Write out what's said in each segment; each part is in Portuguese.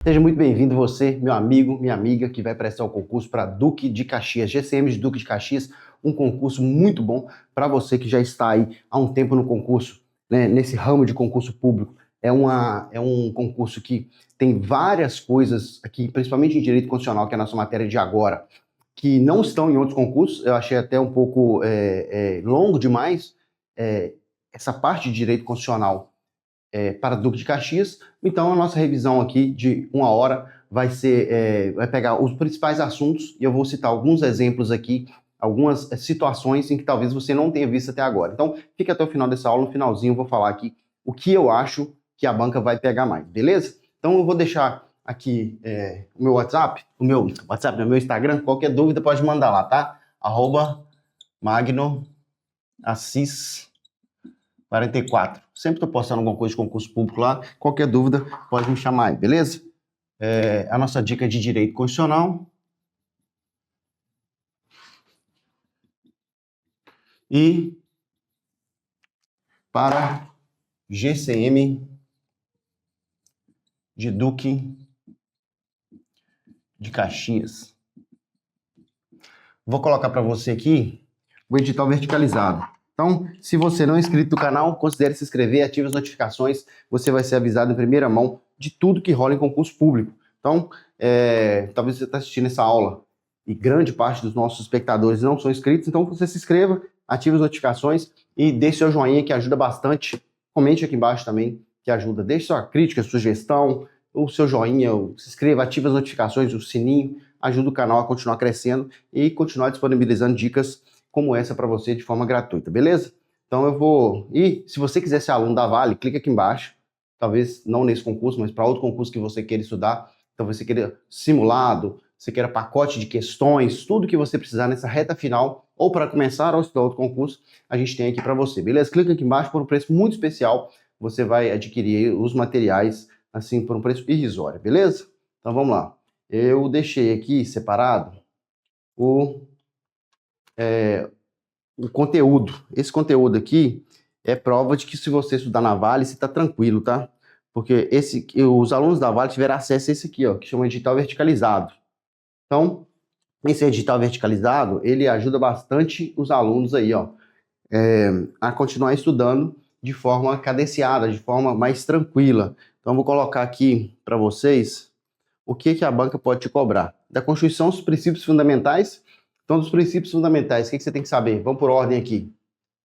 Seja muito bem-vindo você, meu amigo, minha amiga, que vai prestar o concurso para Duque de Caxias, GCM de Duque de Caxias, um concurso muito bom para você que já está aí há um tempo no concurso, né, nesse ramo de concurso público. É um concurso que tem várias coisas aqui, principalmente em direito constitucional, que é a nossa matéria de agora, que não estão em outros concursos. Eu achei até um pouco longo demais essa parte de direito constitucional para Duque de Caxias. Então, a nossa revisão aqui de 1 hora vai pegar os principais assuntos e eu vou citar alguns exemplos aqui, algumas situações em que talvez você não tenha visto até agora. Então, fique até o final dessa aula, no finalzinho eu vou falar aqui o que eu acho que a banca vai pegar mais, beleza? Então, eu vou deixar aqui o meu WhatsApp, meu Instagram, qualquer dúvida pode mandar lá, tá? @magnoassis44. Sempre estou postando alguma coisa de concurso público lá. Qualquer dúvida, pode me chamar aí, beleza? A nossa dica de direito constitucional. E para GCM de Duque de Caxias. Vou colocar para você aqui o edital verticalizado. Então, se você não é inscrito no canal, considere se inscrever, ative as notificações, você vai ser avisado em primeira mão de tudo que rola em concurso público. Então, talvez você está assistindo essa aula e grande parte dos nossos espectadores não são inscritos, então você se inscreva, ative as notificações e deixe seu joinha que ajuda bastante. Comente aqui embaixo também, que ajuda. Deixe sua crítica, sugestão, o seu joinha, se inscreva, ative as notificações, o sininho, ajuda o canal a continuar crescendo e continuar disponibilizando dicas como essa para você de forma gratuita, beleza? Então eu vou... E se você quiser ser aluno da Vale, clica aqui embaixo, talvez não nesse concurso, mas para outro concurso que você queira estudar, então você queira simulado, você queira pacote de questões, tudo que você precisar nessa reta final, ou para começar ou estudar outro concurso, a gente tem aqui para você, beleza? Clica aqui embaixo por um preço muito especial, você vai adquirir os materiais, assim, por um preço irrisório, beleza? Então vamos lá. Eu deixei aqui separado o conteúdo. Esse conteúdo aqui é prova de que se você estudar na Vale, você está tranquilo, tá? Porque os alunos da Vale tiveram acesso a esse aqui, ó, que chama de edital verticalizado. Então, esse edital verticalizado, ele ajuda bastante os alunos aí, ó, a continuar estudando de forma cadenciada, de forma mais tranquila. Então, vou colocar aqui para vocês o que a banca pode te cobrar. Da Constituição, os princípios fundamentais. Então, dos princípios fundamentais, o que você tem que saber? Vamos por ordem aqui.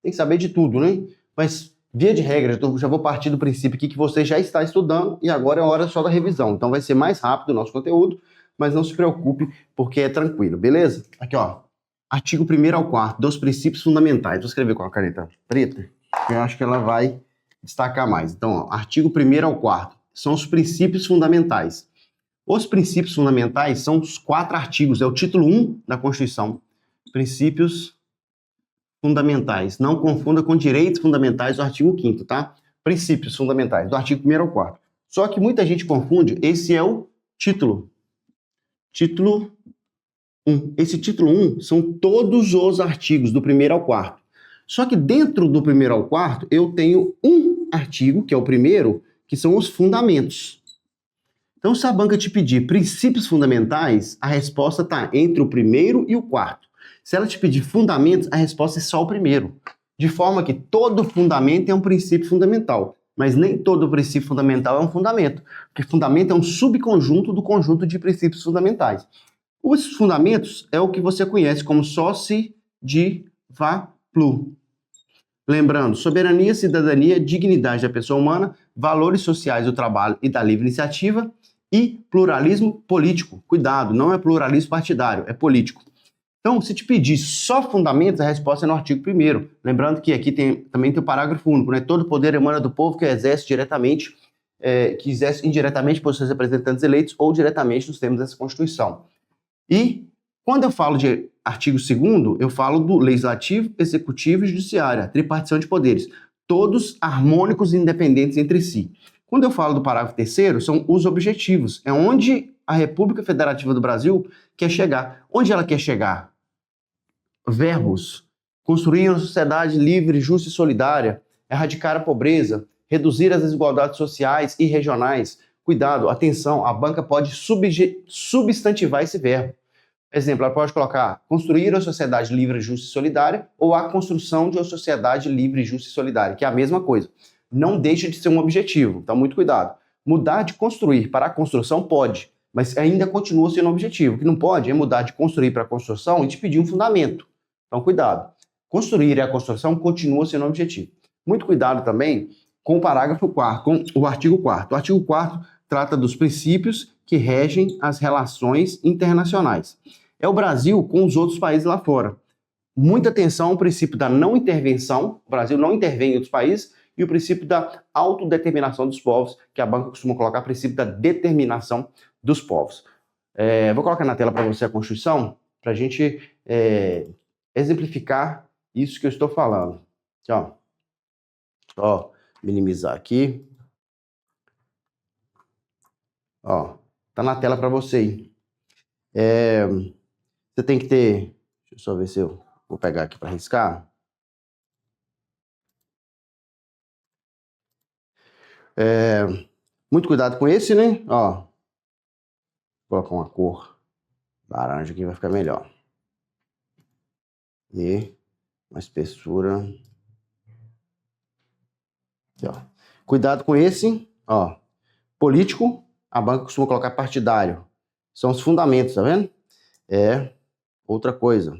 Tem que saber de tudo, né? Mas, via de regra, eu já vou partir do princípio aqui que você já está estudando e agora é hora só da revisão. Então, vai ser mais rápido o nosso conteúdo, mas não se preocupe, porque é tranquilo, beleza? Aqui, ó. Artigo 1º ao 4º, dos princípios fundamentais. Vou escrever com a caneta preta, que eu acho que ela vai destacar mais. Então, ó, artigo 1º ao 4º são os princípios fundamentais. Os princípios fundamentais são os 4 artigos, é o título 1 da Constituição. Princípios fundamentais. Não confunda com direitos fundamentais do artigo 5º, tá? Princípios fundamentais, do artigo 1º ao 4º. Só que muita gente confunde, esse é o título. Título 1. Esse título 1 são todos os artigos do 1º ao 4º. Só que dentro do 1º ao 4º, eu tenho um artigo, que é o primeiro, que são os fundamentos. Então, se a banca te pedir princípios fundamentais, a resposta está entre o 1º e o 4º. Se ela te pedir fundamentos, a resposta é só o 1º. De forma que todo fundamento é um princípio fundamental, mas nem todo princípio fundamental é um fundamento, porque fundamento é um subconjunto do conjunto de princípios fundamentais. Os fundamentos é o que você conhece como soci de vaplu. Lembrando, soberania, cidadania, dignidade da pessoa humana, valores sociais do trabalho e da livre iniciativa e pluralismo político. Cuidado, não é pluralismo partidário, é político. Então, se te pedir só fundamentos, a resposta é no artigo 1º. Lembrando que aqui também tem o parágrafo único, né? Todo poder emana do povo que exerce diretamente, que exerce indiretamente por seus representantes eleitos ou diretamente nos termos dessa Constituição. E quando eu falo de artigo 2º, eu falo do legislativo, executivo e judiciário, a tripartição de poderes, todos harmônicos e independentes entre si. Quando eu falo do parágrafo 3º, são os objetivos, é onde a República Federativa do Brasil quer chegar. Onde ela quer chegar? Verbos: construir uma sociedade livre, justa e solidária, erradicar a pobreza, reduzir as desigualdades sociais e regionais, Cuidado, atenção, a banca pode substantivar esse verbo. Exemplo, ela pode colocar construir uma sociedade livre, justa e solidária ou a construção de uma sociedade livre, justa e solidária, que é a mesma coisa. Não deixa de ser um objetivo, então muito cuidado. Mudar de construir para a construção pode, mas ainda continua sendo um objetivo. O que não pode é mudar de construir para a construção e te pedir um fundamento. Então cuidado. Construir e a construção continua sendo um objetivo. Muito cuidado também com o parágrafo 4º, com o artigo 4º. O artigo 4º trata dos princípios que regem as relações internacionais. É o Brasil com os outros países lá fora. Muita atenção ao princípio da não intervenção, o Brasil não intervém em outros países, e o princípio da autodeterminação dos povos, que a banca costuma colocar, o princípio da determinação dos povos. Vou colocar na tela para você a Constituição, para a gente exemplificar isso que eu estou falando. Aqui, ó, minimizar aqui. Ó, tá na tela para você aí. Você tem que ter... Deixa eu só ver se eu vou pegar aqui para riscar. Muito cuidado com esse, né? Ó, vou colocar uma cor laranja aqui, vai ficar melhor. E uma espessura. Aqui, ó. Cuidado com esse, ó. Político, a banca costuma colocar partidário. São os fundamentos, tá vendo? Outra coisa.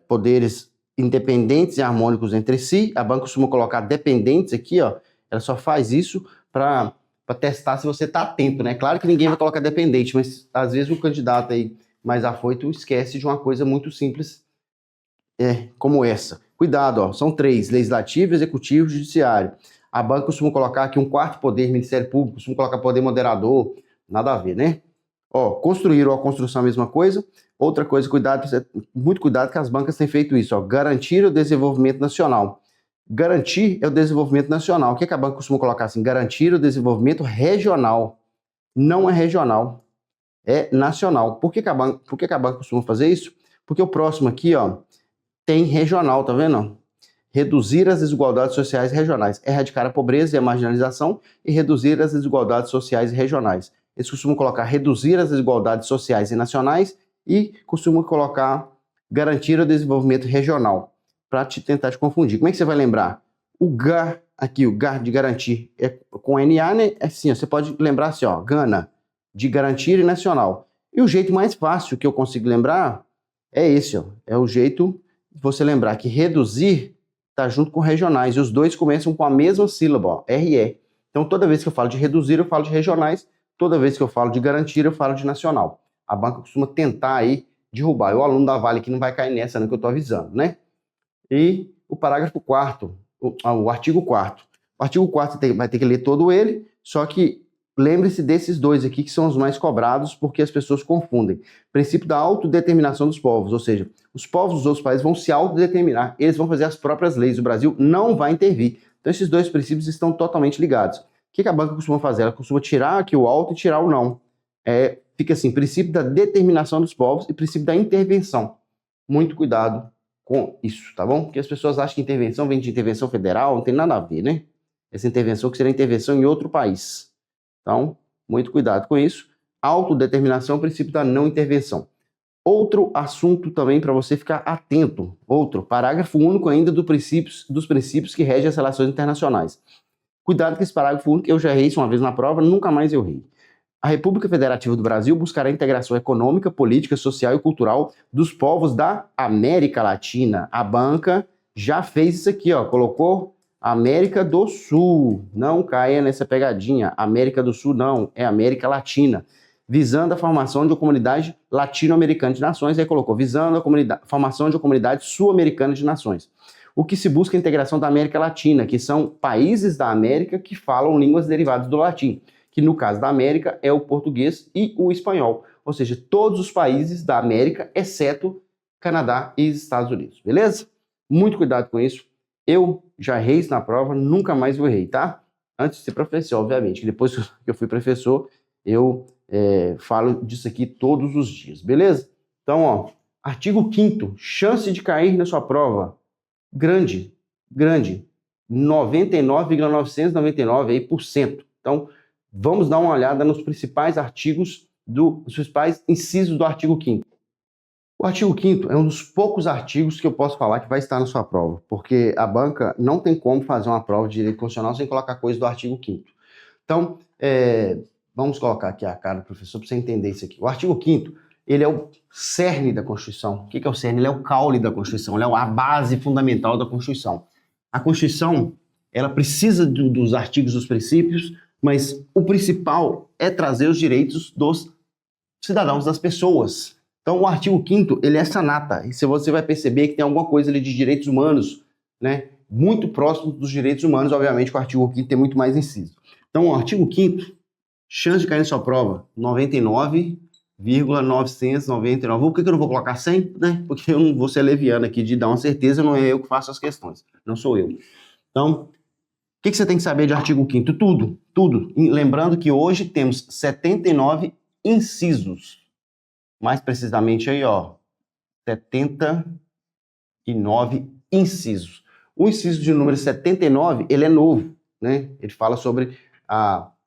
Poderes independentes e harmônicos entre si. A banca costuma colocar dependentes aqui, ó. Ela só faz isso para testar se você está atento, né? Claro que ninguém vai colocar dependente, mas às vezes o candidato aí mais afoito esquece de uma coisa muito simples como essa. Cuidado, ó. São 3: legislativo, executivo e judiciário. A banca costuma colocar aqui um 4º poder, Ministério Público, costuma colocar poder moderador, nada a ver, né? Ó, construir ou a construção é a mesma coisa. Outra coisa, cuidado, muito cuidado que as bancas têm feito isso, ó, garantir o desenvolvimento nacional. Garantir é o desenvolvimento nacional. O que a banca costuma colocar assim? Garantir o desenvolvimento regional. Não é regional, é nacional. Por que a banca costuma fazer isso? Porque o próximo aqui, ó, tem regional, tá vendo? Reduzir as desigualdades sociais regionais. Erradicar a pobreza e a marginalização e reduzir as desigualdades sociais regionais. Eles costumam colocar reduzir as desigualdades sociais e nacionais e costumam colocar garantir o desenvolvimento regional, para tentar te confundir. Como é que você vai lembrar? O GA aqui, o GA de garantir, é com NA, né? Assim, ó, você pode lembrar assim, ó, Gana, de garantir e nacional. E o jeito mais fácil que eu consigo lembrar é esse, ó. É o jeito de você lembrar que reduzir está junto com regionais, e os dois começam com a mesma sílaba, ó, RE. Então, toda vez que eu falo de reduzir, eu falo de regionais, toda vez que eu falo de garantir, eu falo de nacional. A banca costuma tentar aí derrubar. E o aluno da Vale aqui não vai cair nessa, não, que eu estou avisando, né? E o parágrafo 4º, o artigo 4º. O artigo 4º vai ter que ler todo ele, só que lembre-se desses dois aqui, que são os mais cobrados, porque as pessoas confundem. Princípio da autodeterminação dos povos, ou seja, os povos dos outros países vão se autodeterminar, eles vão fazer as próprias leis, o Brasil não vai intervir. Então esses dois princípios estão totalmente ligados. O que a banca costuma fazer? Ela costuma tirar aqui o auto e tirar o não. Fica assim, princípio da determinação dos povos e princípio da intervenção. Muito cuidado com isso, tá bom? Porque as pessoas acham que intervenção vem de intervenção federal, não tem nada a ver, né? Essa intervenção que seria intervenção em outro país. Então, muito cuidado com isso. Autodeterminação, princípio da não intervenção. Outro assunto também para você ficar atento. Outro, parágrafo único ainda dos princípios que regem as relações internacionais. Cuidado com esse parágrafo único, eu já errei isso uma vez na prova, nunca mais eu errei. A República Federativa do Brasil buscará a integração econômica, política, social e cultural dos povos da América Latina. A banca já fez isso aqui, ó, colocou América do Sul. Não caia nessa pegadinha. América do Sul não, é América Latina. Visando a formação de uma comunidade latino-americana de nações, aí colocou visando a formação de uma comunidade sul-americana de nações. O que se busca é a integração da América Latina, que são países da América que falam línguas derivadas do latim, que no caso da América é o português e o espanhol, ou seja, todos os países da América, exceto Canadá e Estados Unidos, beleza? Muito cuidado com isso. Eu já errei isso na prova, nunca mais vou errar, tá? Antes de ser professor, obviamente, que depois que eu fui professor, eu falo disso aqui todos os dias, beleza? Então, ó, artigo 5º, chance de cair na sua prova, grande, 99,999 aí por cento. Então, vamos dar uma olhada nos principais artigos, os principais incisos do artigo 5º. O artigo 5º é um dos poucos artigos que eu posso falar que vai estar na sua prova, porque a banca não tem como fazer uma prova de direito constitucional sem colocar coisa do artigo 5º. Então, vamos colocar aqui a cara do professor para você entender isso aqui. O artigo 5º, ele é o cerne da Constituição. O que é o cerne? Ele é o caule da Constituição, ele é a base fundamental da Constituição. A Constituição, ela precisa dos artigos, dos princípios, mas o principal é trazer os direitos dos cidadãos, das pessoas. Então, o artigo 5º, ele é essa nata. E você vai perceber que tem alguma coisa ali de direitos humanos, né? Muito próximo dos direitos humanos, obviamente, que o artigo 5º tem muito mais inciso. Então, o artigo 5º, chance de cair na sua prova, 99,999. Por que eu não vou colocar 100? Né? Porque eu não vou ser leviano aqui de dar uma certeza, não é eu que faço as questões, não sou eu. Então, o que você tem que saber de artigo 5º? Tudo, tudo. Lembrando que hoje temos 79 incisos. Mais precisamente aí, ó, 79 incisos. O inciso de número 79, ele é novo, né? Ele fala sobre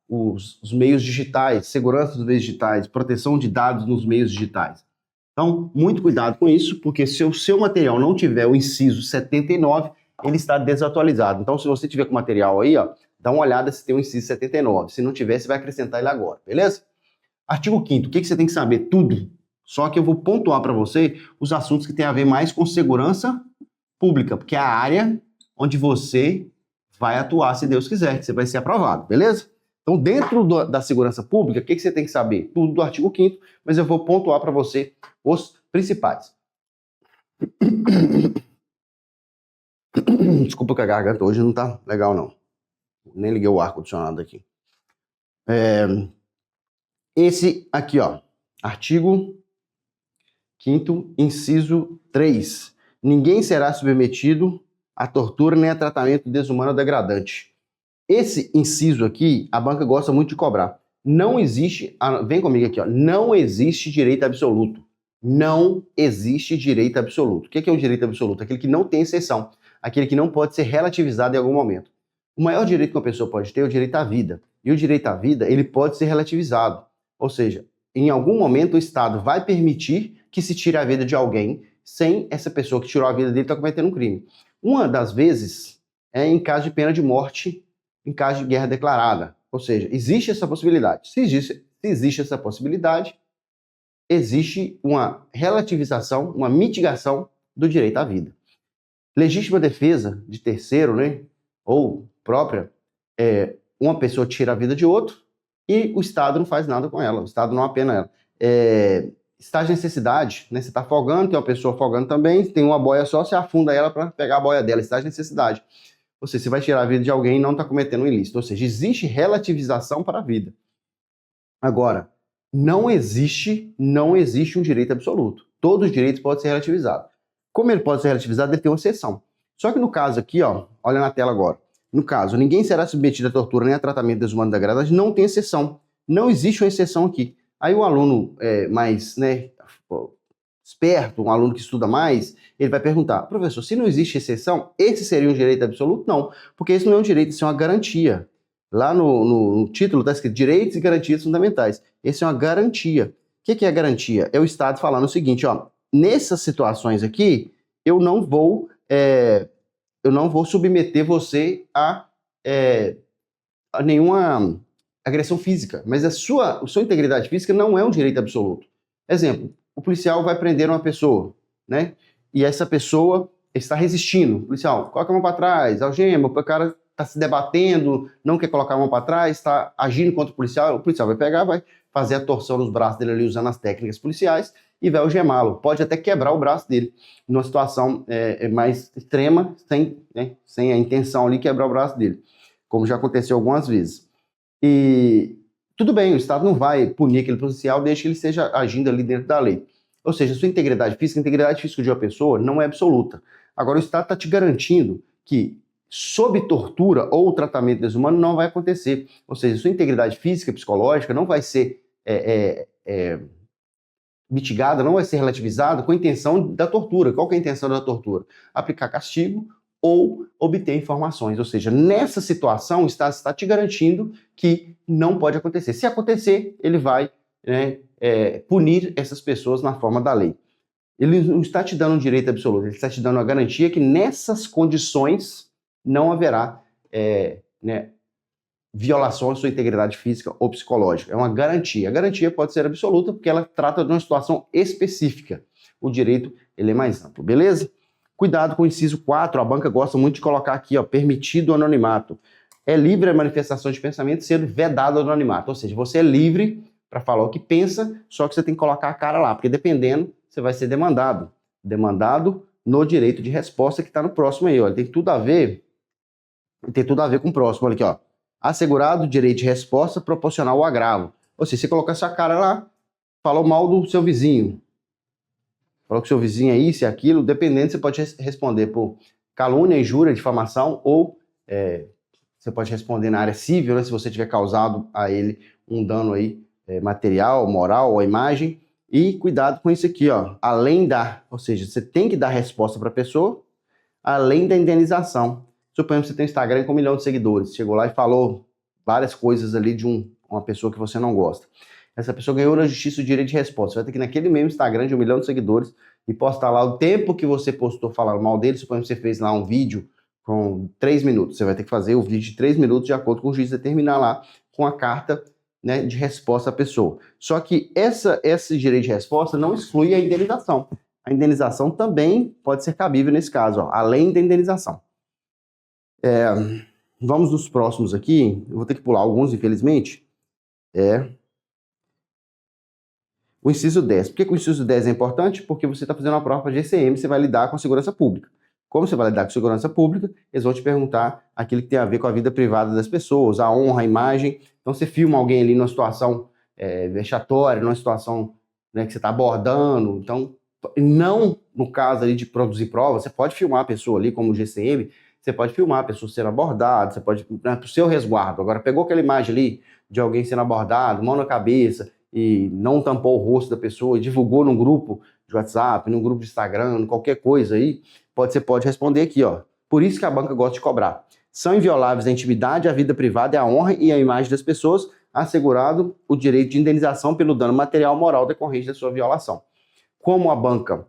os meios digitais, segurança dos meios digitais, proteção de dados nos meios digitais. Então, muito cuidado com isso, porque se o seu material não tiver o inciso 79, ele está desatualizado. Então, se você tiver com o material aí, ó, dá uma olhada se tem o inciso 79. Se não tiver, você vai acrescentar ele agora, beleza? Artigo 5º, o que você tem que saber? Tudo. Só que eu vou pontuar para você os assuntos que têm a ver mais com segurança pública, porque é a área onde você vai atuar, se Deus quiser, que você vai ser aprovado, beleza? Então, dentro da segurança pública, o que você tem que saber? Tudo do artigo 5º, mas eu vou pontuar para você os principais. Desculpa que a garganta hoje não tá legal, não. Nem liguei o ar-condicionado aqui. Esse aqui, ó, artigo 5º, inciso 3. Ninguém será submetido a tortura nem a tratamento desumano ou degradante. Esse inciso aqui, a banca gosta muito de cobrar. Não existe, vem comigo aqui, ó, não existe direito absoluto. Não existe direito absoluto. O que é o direito absoluto? Aquele que não tem exceção, aquele que não pode ser relativizado em algum momento. O maior direito que uma pessoa pode ter é o direito à vida. E o direito à vida, ele pode ser relativizado. Ou seja, em algum momento o Estado vai permitir que se tire a vida de alguém sem essa pessoa que tirou a vida dele estar cometendo um crime. Uma das vezes é em caso de pena de morte, em caso de guerra declarada. Ou seja, existe essa possibilidade. Se existe essa possibilidade, existe uma relativização, uma mitigação do direito à vida. Legítima defesa de terceiro, né, ou própria, uma pessoa tira a vida de outro e o Estado não faz nada com ela, o Estado não apena ela. Estágio de necessidade, né? Você está afogando, tem uma pessoa afogando também, tem uma boia só, você afunda ela para pegar a boia dela, estágio de necessidade. Ou seja, você vai tirar a vida de alguém e não está cometendo um ilícito. Ou seja, existe relativização para a vida. Agora, não existe um direito absoluto. Todos os direitos podem ser relativizados. Como ele pode ser relativizado, deve ter uma exceção. Só que no caso aqui, ó, olha na tela agora. No caso, ninguém será submetido a tortura nem a tratamento desumano ou degradante, não tem exceção. Não existe uma exceção aqui. Aí o aluno mais, né, esperto, um aluno que estuda mais, ele vai perguntar, professor, se não existe exceção, esse seria um direito absoluto? Não, porque esse não é um direito, isso é uma garantia. Lá no título está escrito direitos e garantias fundamentais. Esse é uma garantia. O que é a garantia? É o Estado falando o seguinte, ó, nessas situações aqui, eu não vou submeter você a nenhuma agressão física, mas a sua integridade física não é um direito absoluto. Exemplo, o policial vai prender uma pessoa, né? E essa pessoa está resistindo. O policial coloca a mão para trás, algema, o cara está se debatendo, não quer colocar a mão para trás, está agindo contra o policial vai pegar, vai fazer a torção nos braços dele ali usando as técnicas policiais e vai algemá-lo. Pode até quebrar o braço dele numa situação mais extrema, sem a intenção ali quebrar o braço dele, como já aconteceu algumas vezes. E tudo bem, o Estado não vai punir aquele policial desde que ele esteja agindo ali dentro da lei. Ou seja, a integridade física de uma pessoa não é absoluta. Agora, o Estado está te garantindo que sob tortura ou tratamento desumano não vai acontecer. Ou seja, sua integridade física, psicológica não vai ser mitigada, não vai ser relativizada com a intenção da tortura. Qual que é a intenção da tortura? Aplicar castigo ou obter informações. Ou seja, nessa situação está te garantindo que não pode acontecer. Se acontecer, ele vai, né, punir essas pessoas na forma da lei. Ele não está te dando um direito absoluto, ele está te dando a garantia que nessas condições não haverá né, violação à sua integridade física ou psicológica. É uma garantia. A garantia pode ser absoluta porque ela trata de uma situação específica. O direito ele é mais amplo, beleza? Cuidado com o inciso 4, a banca gosta muito de colocar aqui, ó, permitido o anonimato. É livre a manifestação de pensamento sendo vedado o anonimato. Ou seja, você é livre para falar o que pensa, só que você tem que colocar a cara lá, porque dependendo, você vai ser demandado. Demandado no direito de resposta que está no próximo aí, ó. Tem tudo a ver com o próximo. Olha aqui, ó. Assegurado direito de resposta proporcional ao agravo. Ou seja, você colocar sua cara lá, falou mal do seu vizinho. Falou que o seu vizinho é isso e aquilo, dependendo, você pode responder por calúnia, injúria, difamação, ou você pode responder na área civil, né, se você tiver causado a ele um dano aí, material, moral ou imagem. E cuidado com isso aqui, ó. Ou seja, você tem que dar resposta para a pessoa, além da indenização. Suponhamos que você tem um Instagram com 1 milhão de seguidores, chegou lá e falou várias coisas ali de uma pessoa que você não gosta. Essa pessoa ganhou na justiça o direito de resposta. Você vai ter que ir naquele mesmo Instagram de 1 milhão de seguidores e postar lá o tempo que você postou falando mal dele. Suponhamos que você fez lá um vídeo com 3 minutos. Você vai ter que fazer o vídeo de 3 minutos de acordo com o juiz determinar lá com a carta, né, de resposta à pessoa. Só que esse direito de resposta não exclui a indenização. A indenização também pode ser cabível nesse caso, ó, além da indenização. Vamos nos próximos aqui. Eu vou ter que pular alguns, infelizmente. O inciso 10. Por que o inciso 10 é importante? Porque você está fazendo uma prova para GCM, você vai lidar com a segurança pública. Como você vai lidar com a segurança pública, eles vão te perguntar aquilo que tem a ver com a vida privada das pessoas, a honra, a imagem. Então você filma alguém ali numa situação vexatória, numa situação, né, que você está abordando. Então, não no caso ali de produzir prova, você pode filmar a pessoa ali como GCM, você pode filmar a pessoa sendo abordada, você pode, né, para o seu resguardo. Agora, pegou aquela imagem ali de alguém sendo abordado, mão na cabeça, e não tampou o rosto da pessoa, e divulgou num grupo de WhatsApp, num grupo de Instagram, qualquer coisa aí, você pode responder aqui, ó. Por isso que a banca gosta de cobrar. São invioláveis a intimidade, a vida privada, a honra e a imagem das pessoas, assegurado o direito de indenização pelo dano material ou moral decorrente da sua violação. Como a banca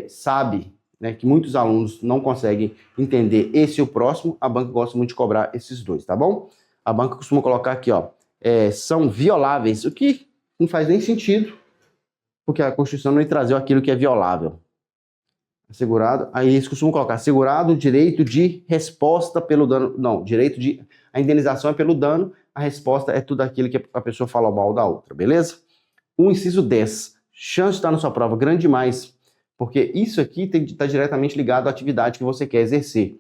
sabe, né, que muitos alunos não conseguem entender esse e o próximo, a banca gosta muito de cobrar esses dois, tá bom? A banca costuma colocar aqui, ó, são violáveis, o que não faz nem sentido, porque a Constituição não trazeu aquilo que é violável. Assegurado, aí eles costumam colocar assegurado o direito de resposta pelo dano, não, a indenização é pelo dano, a resposta é tudo aquilo que a pessoa fala mal da outra, beleza? O inciso 10, chance de estar na sua prova grande demais, porque isso aqui está diretamente ligado à atividade que você quer exercer.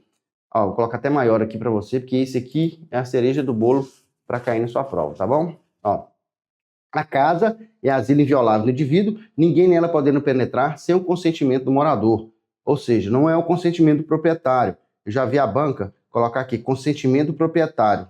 Ó, vou colocar até maior aqui para você, porque esse aqui é a cereja do bolo para cair na sua prova, tá bom? Ó, a casa é asilo inviolável do indivíduo, ninguém nela podendo penetrar sem o consentimento do morador. Ou seja, não é o consentimento do proprietário. Eu já vi a banca colocar aqui consentimento do proprietário.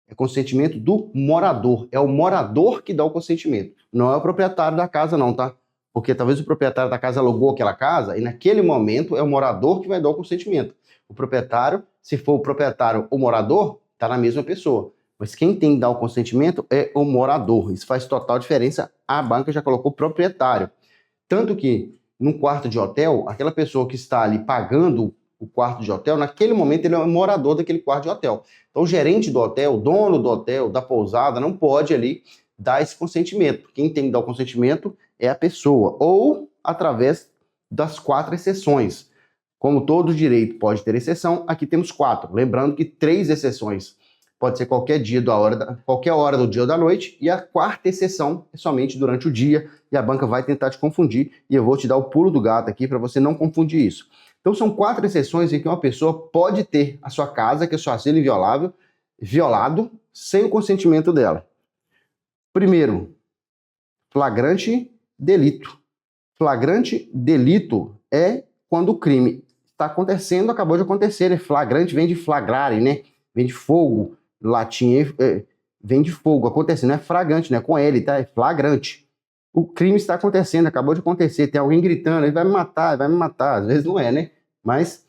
É consentimento do morador. É o morador que dá o consentimento. Não é o proprietário da casa não, tá? Porque talvez o proprietário da casa alugou aquela casa e naquele momento é o morador que vai dar o consentimento. O proprietário, se for o proprietário ou morador, está na mesma pessoa. Mas quem tem que dar o consentimento é o morador. Isso faz total diferença. A banca já colocou proprietário. Tanto que, num quarto de hotel, aquela pessoa que está ali pagando o quarto de hotel, naquele momento ele é um morador daquele quarto de hotel. Então o gerente do hotel, o dono do hotel, da pousada, não pode ali dar esse consentimento. Quem tem que dar o consentimento é a pessoa. Ou através das 4 exceções. Como todo direito pode ter exceção, aqui temos 4. Lembrando que 3 exceções pode ser qualquer hora do dia ou da noite, e a 4ª exceção é somente durante o dia, e a banca vai tentar te confundir, e eu vou te dar o pulo do gato aqui para você não confundir isso. Então são 4 exceções em que uma pessoa pode ter a sua casa, que é seu asilo inviolável, violado sem o consentimento dela. Primeiro, flagrante delito. Flagrante delito é quando o crime está acontecendo, acabou de acontecer, né? Flagrante vem de flagrare, né? Vem de fogo, latim vem de fogo, acontecendo, não é fragante, não é com L, tá? É flagrante. O crime está acontecendo, acabou de acontecer, tem alguém gritando, ele vai me matar, às vezes não é, né? Mas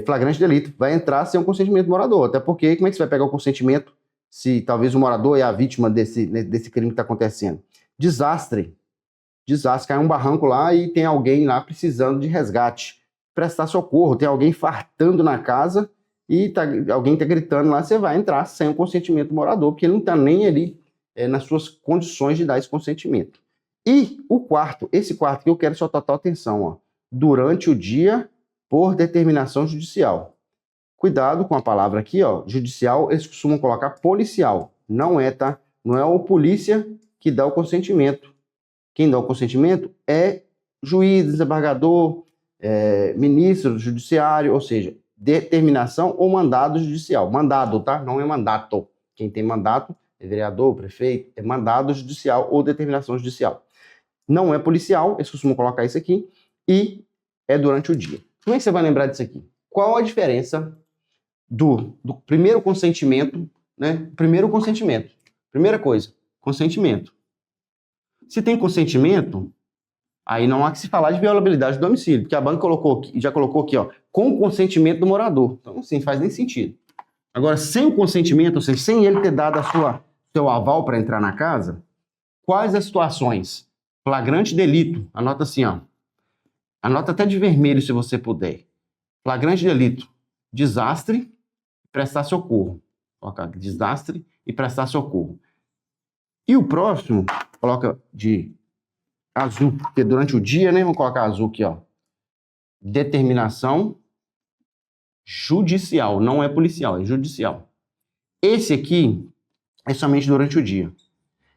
flagrante delito, vai entrar sem o consentimento do morador. Até porque, como é que você vai pegar o consentimento se talvez o morador é a vítima desse crime que está acontecendo? Desastre, cai um barranco lá e tem alguém lá precisando de resgate, prestar socorro, tem alguém fartando na casa e alguém está gritando lá, você vai entrar sem o consentimento do morador, porque ele não está nem ali nas suas condições de dar esse consentimento. E esse quarto que eu quero sua total atenção, ó, durante o dia, por determinação judicial. Cuidado com a palavra aqui, ó, judicial, eles costumam colocar policial. Não é, tá? Não é o polícia que dá o consentimento. Quem dá o consentimento é juiz, desembargador, ministro do judiciário, ou seja, determinação ou mandado judicial. Mandado, tá? Não é mandato. Quem tem mandato é vereador, prefeito, é mandado judicial ou determinação judicial. Não é policial, eles costumam colocar isso aqui, e é durante o dia. Como é que você vai lembrar disso aqui? Qual a diferença do primeiro consentimento, né? Primeiro consentimento. Primeira coisa, consentimento. Se tem consentimento, aí não há que se falar de violabilidade do domicílio, porque a banca já colocou aqui, ó, com o consentimento do morador. Então, assim, faz nem sentido. Agora, sem o consentimento, ou seja, sem ele ter dado seu aval para entrar na casa, quais as situações? Flagrante delito, anota assim, ó. Anota até de vermelho se você puder. Flagrante delito, desastre, prestar socorro. Coloca desastre e prestar socorro. E o próximo, coloca de azul, porque durante o dia, né? Vamos colocar azul aqui, ó. Determinação judicial, não é policial, é judicial. Esse aqui é somente durante o dia.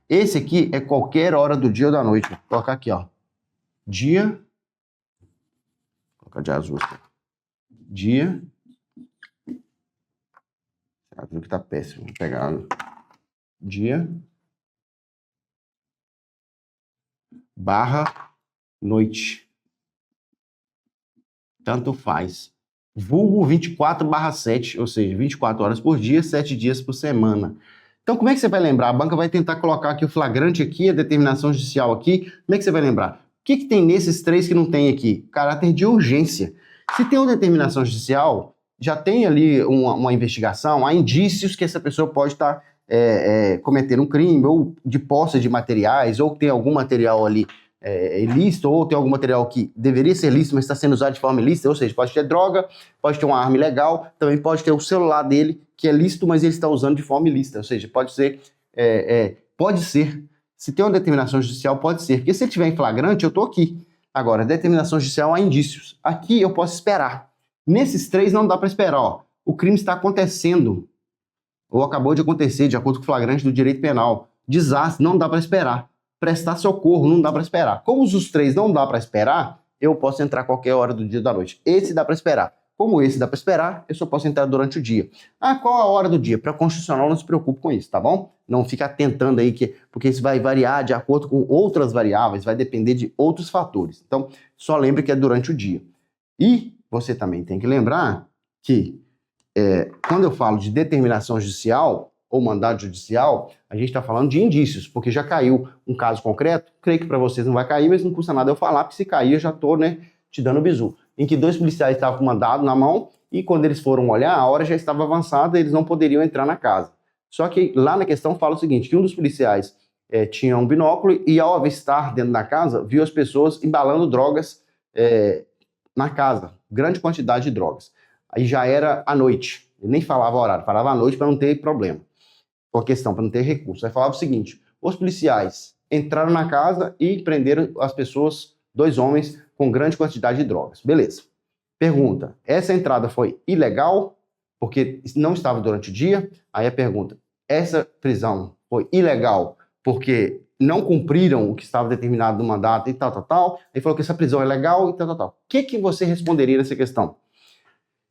Esse aqui é qualquer hora do dia ou da noite. Vou colocar aqui, ó. Dia. Vou colocar de azul aqui. Dia. Azul que tá péssimo. Vou pegar. Dia. Barra. Noite. Tanto faz. Vulgo 24/7, ou seja, 24 horas por dia, 7 dias por semana. Então, como é que você vai lembrar? A banca vai tentar colocar aqui o flagrante aqui, a determinação judicial aqui. Como é que você vai lembrar? O que tem nesses três que não tem aqui? Caráter de urgência. Se tem uma determinação judicial, já tem ali uma investigação, há indícios que essa pessoa pode estar cometendo um crime, ou de posse de materiais, ou tem algum material ali ilícito, ou tem algum material que deveria ser lícito, mas está sendo usado de forma ilícita, ou seja, pode ter droga, pode ter uma arma ilegal, também pode ter o celular dele, que é lícito, mas ele está usando de forma ilícita, ou seja, pode ser, se tem uma determinação judicial, pode ser, porque se ele estiver em flagrante, eu estou aqui. Agora, determinação judicial, há indícios. Aqui eu posso esperar. Nesses três não dá para esperar, ó. O crime está acontecendo, ou acabou de acontecer, de acordo com o flagrante do direito penal. Desastre, não dá para esperar. Prestar socorro, não dá para esperar. Como os três não dá para esperar, eu posso entrar qualquer hora do dia ou da noite. Esse dá para esperar. Como esse dá para esperar, eu só posso entrar durante o dia. Ah, qual a hora do dia? Para constitucional, não se preocupe com isso, tá bom? Não fica tentando aí, porque isso vai variar de acordo com outras variáveis, vai depender de outros fatores. Então, só lembre que é durante o dia. E você também tem que lembrar que quando eu falo de determinação judicial ou mandado judicial, a gente está falando de indícios, porque já caiu um caso concreto, creio que para vocês não vai cair, mas não custa nada eu falar, porque se cair eu já estou, né, te dando bizu. Em que 2 policiais estavam com mandado na mão e quando eles foram olhar, a hora já estava avançada e eles não poderiam entrar na casa. Só que lá na questão fala o seguinte, que um dos policiais tinha um binóculo e ao avistar dentro da casa, viu as pessoas embalando drogas na casa, grande quantidade de drogas. Aí já era à noite, ele nem falava horário, falava à noite para não ter problema, com a questão, para não ter recurso. Aí falava o seguinte, os policiais entraram na casa e prenderam as pessoas, 2 homens, com grande quantidade de drogas. Beleza. Pergunta, essa entrada foi ilegal, porque não estava durante o dia? Aí a pergunta, essa prisão foi ilegal porque não cumpriram o que estava determinado no mandato e tal. Ele falou que essa prisão é legal e tal. O que você responderia nessa questão?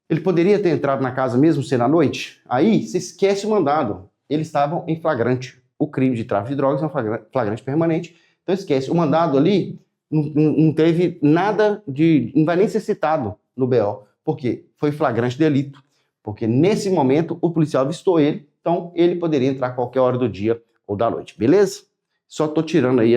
Ele poderia ter entrado na casa mesmo sendo à noite? Aí você esquece o mandado. Eles estavam em flagrante. O crime de tráfico de drogas é um flagrante permanente. Então esquece. O mandado ali não teve nada de... Não vai nem ser citado no BO. Por quê? Foi flagrante delito. Porque nesse momento o policial avistou ele. Então ele poderia entrar a qualquer hora do dia ou da noite. Beleza? Só estou tirando aí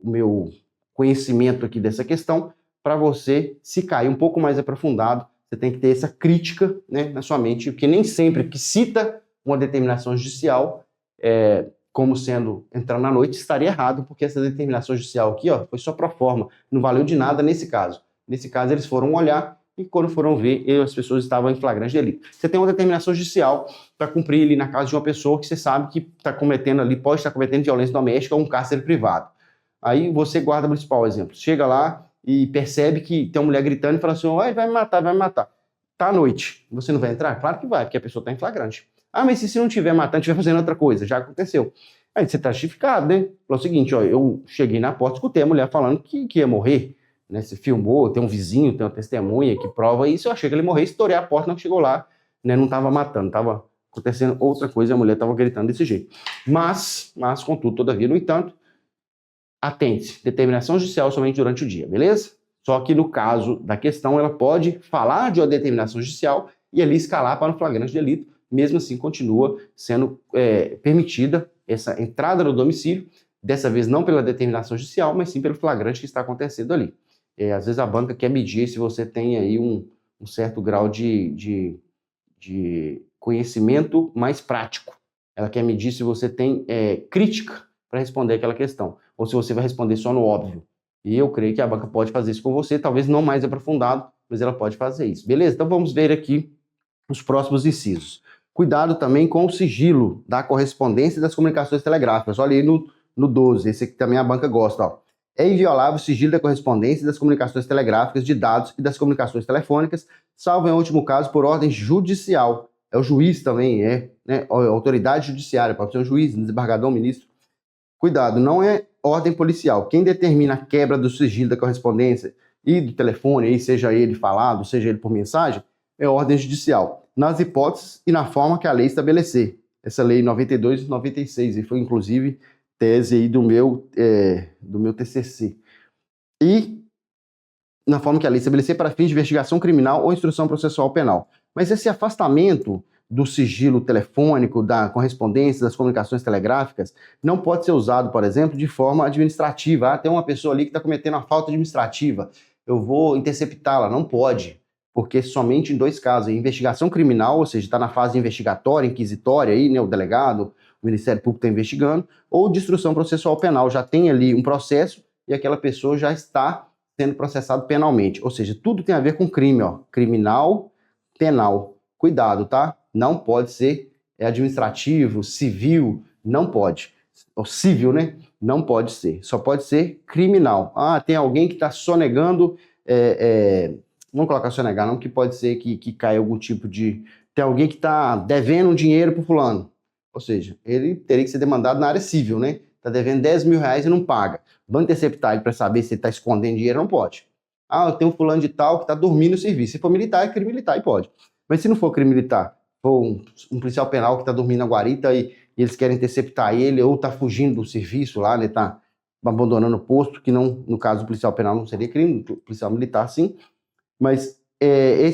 o meu conhecimento aqui dessa questão para você, se cair um pouco mais aprofundado, você tem que ter essa crítica, né, na sua mente, porque nem sempre que cita uma determinação judicial como sendo entrando na noite, estaria errado, porque essa determinação judicial aqui, ó, foi só pro forma, não valeu de nada nesse caso. Nesse caso, eles foram olhar e quando foram ver, as pessoas estavam em flagrante delito. Você tem uma determinação judicial para cumprir ali na casa de uma pessoa que você sabe que está cometendo ali, pode estar cometendo violência doméstica ou um cárcere privado. Aí você, guarda municipal, exemplo, chega lá e percebe que tem uma mulher gritando e fala assim, vai me matar, vai me matar. Tá à noite, você não vai entrar? Claro que vai, porque a pessoa está em flagrante. Ah, mas se não estiver matando, estiver fazendo outra coisa, já aconteceu. Aí você está justificado, né? Falou o seguinte, ó, eu cheguei na porta, escutei a mulher falando que ia morrer, né? Você filmou, tem um vizinho, tem uma testemunha que prova isso, eu achei que ele morreu, estourei a porta, não chegou lá, né? Não estava matando, estava acontecendo outra coisa, a mulher estava gritando desse jeito. Mas, contudo, todavia, no entanto, atente, determinação judicial somente durante o dia, beleza? Só que no caso da questão, ela pode falar de uma determinação judicial e ali escalar para um flagrante delito, mesmo assim continua sendo permitida essa entrada no domicílio, dessa vez não pela determinação judicial, mas sim pelo flagrante que está acontecendo ali. Às vezes a banca quer medir se você tem aí um certo grau de conhecimento mais prático. Ela quer medir se você tem crítica para responder aquela questão, ou se você vai responder só no óbvio. E eu creio que a banca pode fazer isso com você, talvez não mais aprofundado, mas ela pode fazer isso. Beleza? Então vamos ver aqui os próximos incisos. Cuidado também com o sigilo da correspondência e das comunicações telegráficas. Olha aí no 12, esse aqui também a banca gosta. Ó. É inviolável o sigilo da correspondência e das comunicações telegráficas, de dados e das comunicações telefônicas, salvo em último caso por ordem judicial. É o juiz também, né? A autoridade judiciária, pode ser um juiz, um desembargador, um ministro. Cuidado, não é ordem policial. Quem determina a quebra do sigilo da correspondência e do telefone, aí, seja ele falado, seja ele por mensagem, é ordem judicial, nas hipóteses e na forma que a lei estabelecer. Essa lei 92 e 96, e foi inclusive tese aí do meu TCC. E na forma que a lei estabelecer para fins de investigação criminal ou instrução processual penal. Mas esse afastamento do sigilo telefônico, da correspondência, das comunicações telegráficas, não pode ser usado, por exemplo, de forma administrativa. Tem uma pessoa ali que está cometendo uma falta administrativa, eu vou interceptá-la. Não pode, porque somente em 2 casos, investigação criminal, ou seja, está na fase investigatória, inquisitória, aí, né, o delegado, o Ministério Público está investigando, ou de instrução processual penal, já tem ali um processo e aquela pessoa já está sendo processado penalmente. Ou seja, tudo tem a ver com crime, ó, criminal, penal. Cuidado, tá? Não pode ser administrativo, civil, não pode. Ou civil, né? Não pode ser. Só pode ser criminal. Ah, tem alguém que está sonegando, vamos colocar sonegar, não, que pode ser que caia algum tipo de... Tem alguém que está devendo um dinheiro para o fulano. Ou seja, ele teria que ser demandado na área civil, né? Está devendo 10 mil reais e não paga. Vão interceptar ele para saber se ele está escondendo dinheiro, não pode. Ah, eu tenho um fulano de tal que está dormindo no serviço. Se for militar, é crime militar e pode. Mas se não for crime militar, for um policial penal que está dormindo na guarita e eles querem interceptar ele, ou está fugindo do serviço lá, né, está abandonando o posto, que não, no caso do policial penal não seria crime, do policial militar sim, mas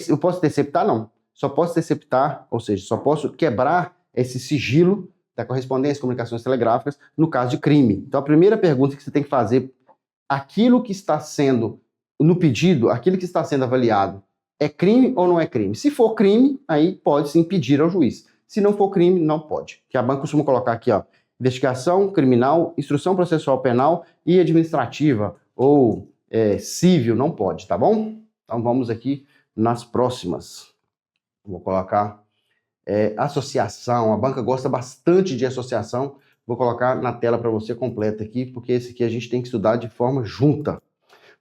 eu posso interceptar? Não. Só posso interceptar, ou seja, só posso quebrar esse sigilo da correspondência, comunicações telegráficas, no caso de crime. Então a primeira pergunta que você tem que fazer, aquilo que está sendo, no pedido, aquilo que está sendo avaliado, é crime ou não é crime? Se for crime, aí pode sim pedir ao juiz. Se não for crime, não pode. Que a banca costuma colocar aqui, ó, investigação criminal, instrução processual penal e administrativa ou civil, não pode, tá bom? Então vamos aqui nas próximas. Vou colocar associação, a banca gosta bastante de associação. Vou colocar na tela para você completa aqui, porque esse aqui a gente tem que estudar de forma junta.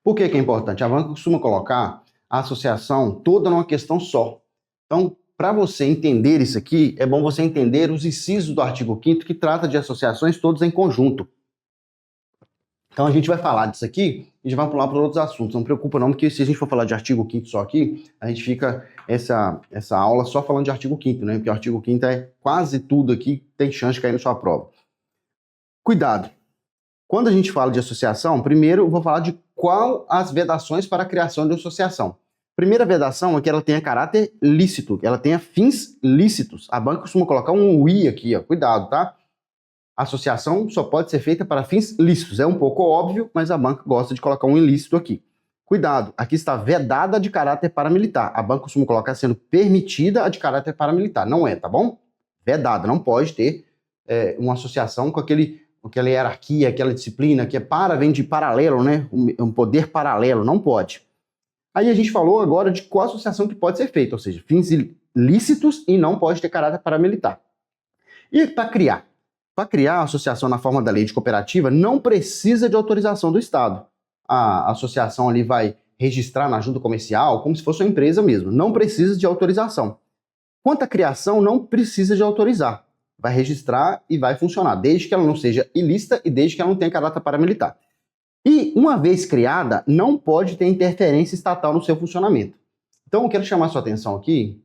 Por que é importante? A banca costuma colocar a associação toda numa questão só. Então, para você entender isso aqui, é bom você entender os incisos do artigo 5º que trata de associações todas em conjunto. Então a gente vai falar disso aqui e já vai pular para outros assuntos. Não preocupa não, porque se a gente for falar de artigo 5º só aqui, a gente fica essa aula só falando de artigo 5º, né? Porque o artigo 5º é quase tudo aqui, tem chance de cair na sua prova. Cuidado. Quando a gente fala de associação, primeiro eu vou falar de qual as vedações para a criação de associação. Primeira vedação é que ela tenha caráter lícito, que ela tenha fins lícitos. A banca costuma colocar um I aqui, ó. Cuidado, tá? A associação só pode ser feita para fins lícitos. É um pouco óbvio, mas a banca gosta de colocar um ilícito aqui. Cuidado, aqui está vedada de caráter paramilitar. A banca costuma colocar sendo permitida a de caráter paramilitar. Não é, tá bom? Vedada, não pode ter uma associação com aquela hierarquia, aquela disciplina que vem de paralelo, né? Um poder paralelo, não pode. Aí a gente falou agora de qual associação que pode ser feita, ou seja, fins ilícitos e não pode ter caráter paramilitar. E para criar? Para criar a associação na forma da lei de cooperativa, não precisa de autorização do Estado. A associação ali vai registrar na junta comercial, como se fosse uma empresa mesmo. Não precisa de autorização. Quanto à criação, não precisa de autorizar. Vai registrar e vai funcionar, desde que ela não seja ilícita e desde que ela não tenha caráter paramilitar. E, uma vez criada, não pode ter interferência estatal no seu funcionamento. Então, eu quero chamar sua atenção aqui.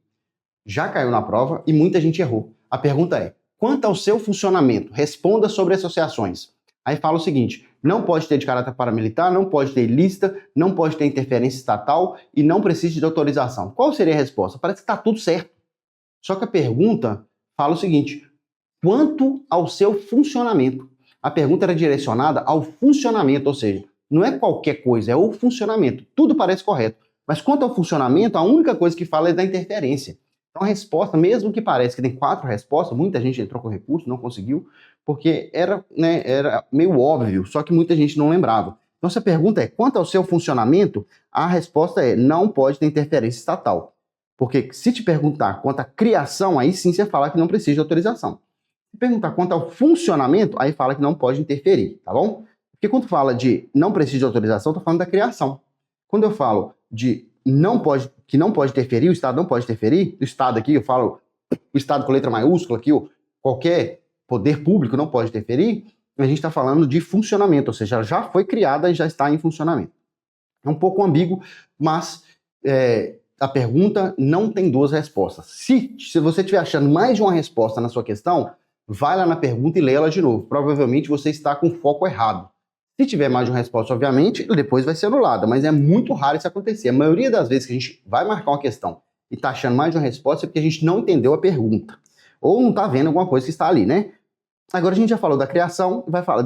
Já caiu na prova e muita gente errou. A pergunta é, quanto ao seu funcionamento, responda sobre associações. Aí fala o seguinte, não pode ter de caráter paramilitar, não pode ter ilícita, não pode ter interferência estatal e não precisa de autorização. Qual seria a resposta? Parece que está tudo certo. Só que a pergunta fala o seguinte, quanto ao seu funcionamento? A pergunta era direcionada ao funcionamento, ou seja, não é qualquer coisa, é o funcionamento. Tudo parece correto. Mas quanto ao funcionamento, a única coisa que fala é da interferência. Então a resposta, mesmo que pareça que tem 4 respostas, muita gente entrou com recurso, não conseguiu, porque era meio óbvio, só que muita gente não lembrava. Então se a pergunta é, quanto ao seu funcionamento, a resposta é, não pode ter interferência estatal. Porque se te perguntar quanto à criação, aí sim você fala que não precisa de autorização. Se perguntar quanto ao funcionamento, aí fala que não pode interferir, tá bom? Porque quando fala de não precisa de autorização, eu tô falando da criação. Quando eu falo de que não pode interferir, o Estado não pode interferir, o Estado aqui, eu falo o Estado com letra maiúscula aqui, qualquer poder público não pode interferir, a gente está falando de funcionamento, ou seja, já foi criada e já está em funcionamento. É um pouco ambíguo, mas a pergunta não tem 2 respostas. Se você estiver achando mais de uma resposta na sua questão, vai lá na pergunta e lê ela de novo. Provavelmente você está com foco errado. Se tiver mais de uma resposta, obviamente, depois vai ser anulada, mas é muito raro isso acontecer. A maioria das vezes que a gente vai marcar uma questão e está achando mais de uma resposta é porque a gente não entendeu a pergunta. Ou não está vendo alguma coisa que está ali, né? Agora a gente já falou da criação, vai falar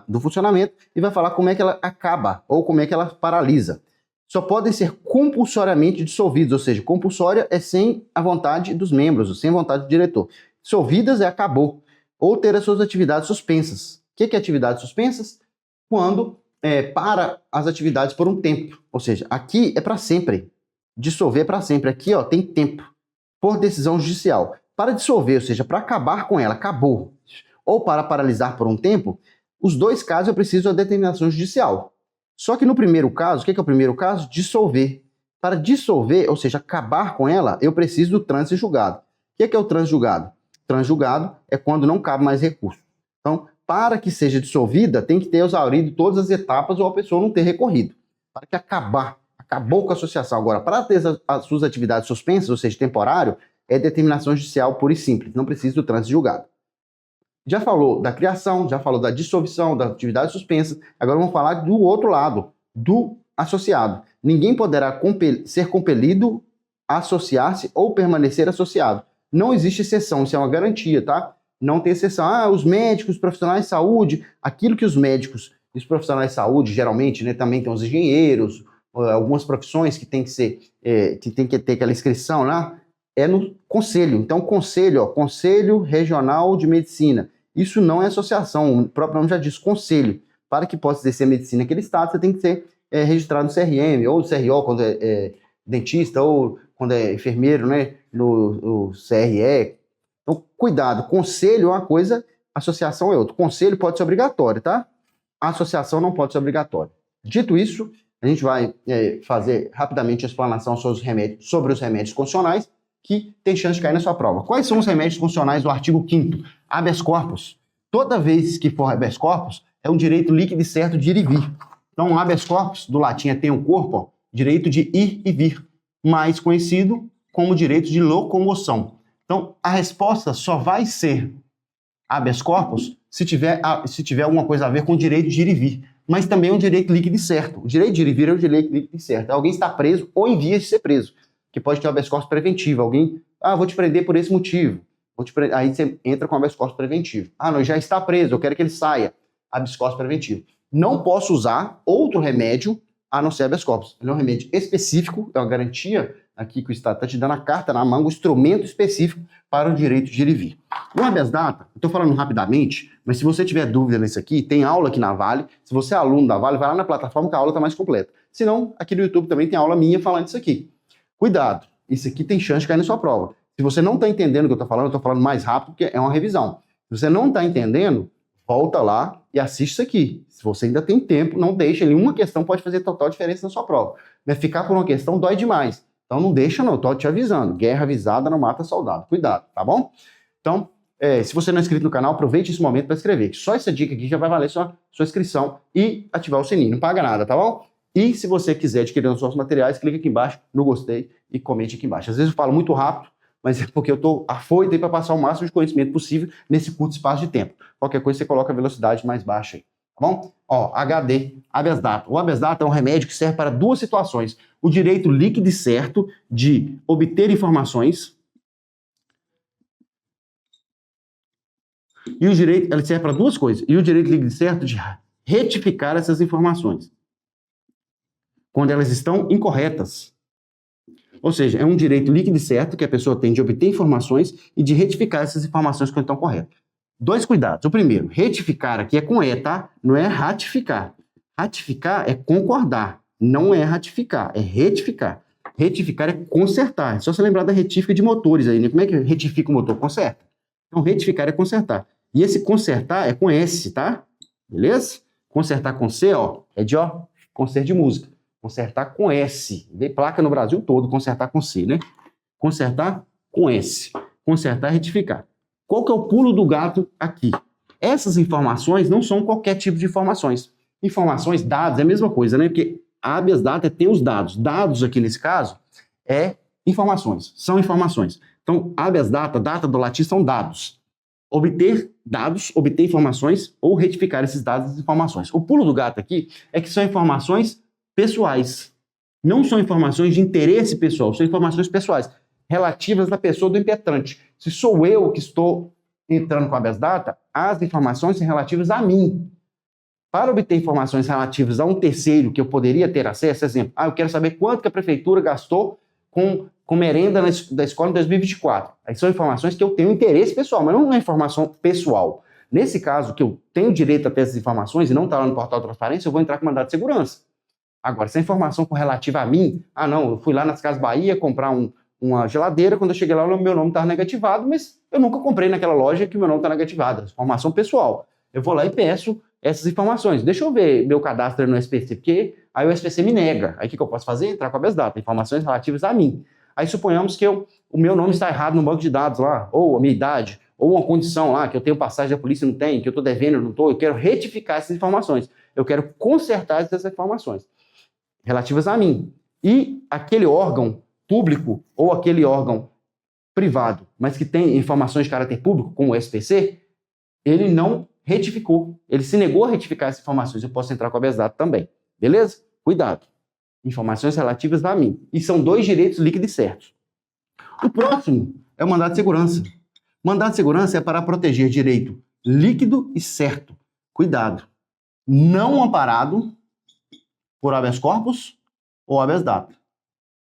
do funcionamento e vai falar como é que ela acaba ou como é que ela paralisa. Só podem ser compulsoriamente dissolvidos, ou seja, compulsória é sem a vontade dos membros, sem a vontade do diretor. Dissolvidas é acabou. Ou ter as suas atividades suspensas. O que é atividades suspensas? Quando para as atividades por um tempo. Ou seja, aqui é para sempre. Dissolver é para sempre. Aqui tem tempo. Por decisão judicial. Para dissolver, ou seja, para acabar com ela, acabou. Ou para paralisar por um tempo, os 2 casos eu preciso da determinação judicial. Só que no primeiro caso, o que é o primeiro caso? Dissolver. Para dissolver, ou seja, acabar com ela, eu preciso do trânsito julgado. O que é o trânsito julgado? Transjulgado é quando não cabe mais recurso. Então, para que seja dissolvida, tem que ter exaurido todas as etapas ou a pessoa não ter recorrido. Para que acabou com a associação. Agora, para ter as suas atividades suspensas, ou seja, temporário, é determinação judicial pura e simples, não precisa do trânsito julgado. Já falou da criação, já falou da dissolução, da atividade suspensa, agora vamos falar do outro lado, do associado. Ninguém poderá ser compelido a associar-se ou permanecer associado. Não existe exceção, isso é uma garantia, tá? Não tem exceção. Os médicos, os profissionais de saúde, aquilo que os médicos e os profissionais de saúde, geralmente, né, também tem os engenheiros, algumas profissões que tem que ter aquela inscrição lá, é no conselho. Então, conselho, Conselho Regional de Medicina. Isso não é associação, o próprio nome já diz, conselho. Para que possa exercer medicina naquele estado, você tem que ser registrado no CRM, ou no CRO, quando é dentista, ou quando é enfermeiro, né, no CRE. Então, cuidado, conselho é uma coisa, associação é outra. Conselho pode ser obrigatório, tá? A associação não pode ser obrigatória. Dito isso, a gente vai fazer rapidamente a explanação sobre os remédios constitucionais, que tem chance de cair na sua prova. Quais são os remédios constitucionais do artigo 5º? Habeas corpus. Toda vez que for habeas corpus, é um direito líquido e certo de ir e vir. Então, habeas corpus, do latim é tem um corpo, direito de ir e vir, mais conhecido como direito de locomoção. Então, a resposta só vai ser habeas corpus se tiver alguma coisa a ver com o direito de ir e vir. Mas também é um direito líquido e certo. O direito de ir e vir é um direito líquido e certo. Alguém está preso ou em vias de ser preso, que pode ter um habeas corpus preventivo. Alguém, vou te prender por esse motivo. Aí você entra com habeas corpus preventivo. Não, já está preso, eu quero que ele saia. Habeas corpus preventivo. Não posso usar outro remédio a não ser habeas corpus. Ele é um remédio específico, é uma garantia aqui que o Estado está te dando a carta na manga, um instrumento específico para o direito de ir e vir. O habeas data, estou falando rapidamente, mas se você tiver dúvida nisso aqui, tem aula aqui na Vale. Se você é aluno da Vale, vai lá na plataforma que a aula está mais completa. Se não, aqui no YouTube também tem aula minha falando isso aqui. Cuidado, isso aqui tem chance de cair na sua prova. Se você não está entendendo o que eu estou falando mais rápido, porque é uma revisão. Se você não está entendendo, volta lá e assiste isso aqui. Se você ainda tem tempo, não deixa. Uma questão pode fazer total diferença na sua prova. Mas ficar por uma questão dói demais. Então não deixa não, tô te avisando. Guerra avisada não mata soldado. Cuidado, tá bom? Então, se você não é inscrito no canal, aproveite esse momento para inscrever. Só essa dica aqui já vai valer sua inscrição e ativar o sininho. Não paga nada, tá bom? E se você quiser adquirir os nossos materiais, clica aqui embaixo no gostei e comente aqui embaixo. Às vezes eu falo muito rápido, mas é porque eu tô afoito aí para passar o máximo de conhecimento possível nesse curto espaço de tempo. Qualquer coisa você coloca a velocidade mais baixa aí, tá bom? Ó, HD, habeas data. O habeas data é um remédio que serve para duas situações. O direito líquido e certo de obter informações e o direito, ele serve para duas coisas. E o direito líquido e certo de retificar essas informações quando elas estão incorretas. Ou seja, é um direito líquido e certo que a pessoa tem de obter informações e de retificar essas informações quando estão corretas. Dois cuidados. O primeiro, retificar aqui é com E, tá? Não é ratificar. Ratificar é concordar. Não é ratificar, é retificar. Retificar é consertar. É só você lembrar da retífica de motores aí, né? Como é que retifica o motor? Conserta. Então, retificar é consertar. E esse consertar é com S, tá? Beleza? Consertar com C, ó, é de, ó, concerto de música. Consertar com S. Vem placa no Brasil todo, consertar com C, né? Consertar com S. Consertar é retificar. Qual que é o pulo do gato aqui? Essas informações não são qualquer tipo de informações. Informações, dados, é a mesma coisa, né? Porque habeas data tem os dados. Dados aqui nesse caso é informações, são informações. Então, habeas data, data do latim são dados. Obter dados, obter informações ou retificar esses dados e informações. O pulo do gato aqui é que são informações pessoais. Não são informações de interesse pessoal, são informações pessoais, relativas à pessoa do impetrante. Se sou eu que estou entrando com habeas data, as informações são relativas a mim. Para obter informações relativas a um terceiro que eu poderia ter acesso, exemplo, eu quero saber quanto que a prefeitura gastou com merenda da escola em 2024. Aí são informações que eu tenho interesse pessoal, mas não é informação pessoal. Nesse caso, que eu tenho direito a ter essas informações e não está lá no portal de transparência, eu vou entrar com mandado de segurança. Agora, se a informação relativa a mim, não, eu fui lá nas Casas Bahia comprar uma geladeira, quando eu cheguei lá, o meu nome estava negativado, mas eu nunca comprei naquela loja que o meu nome está negativado. Informação pessoal. Eu vou lá e peço essas informações. Deixa eu ver meu cadastro no SPC, porque aí o SPC me nega. Aí o que eu posso fazer? Entrar com a habeas data, informações relativas a mim. Aí suponhamos que o meu nome está errado no banco de dados lá, ou a minha idade, ou uma condição lá, que eu tenho passagem da polícia e não tenho, que eu estou devendo, não estou, eu quero retificar essas informações. Eu quero consertar essas informações relativas a mim. E aquele órgão público ou aquele órgão privado, mas que tem informações de caráter público, como o SPC, ele não retificou. Ele se negou a retificar essas informações. Eu posso entrar com a habeas data também. Beleza? Cuidado. Informações relativas a mim. E são dois direitos líquidos e certos. O próximo é o mandado de segurança. O mandado de segurança é para proteger direito líquido e certo. Cuidado. Não amparado por habeas corpus ou habeas data.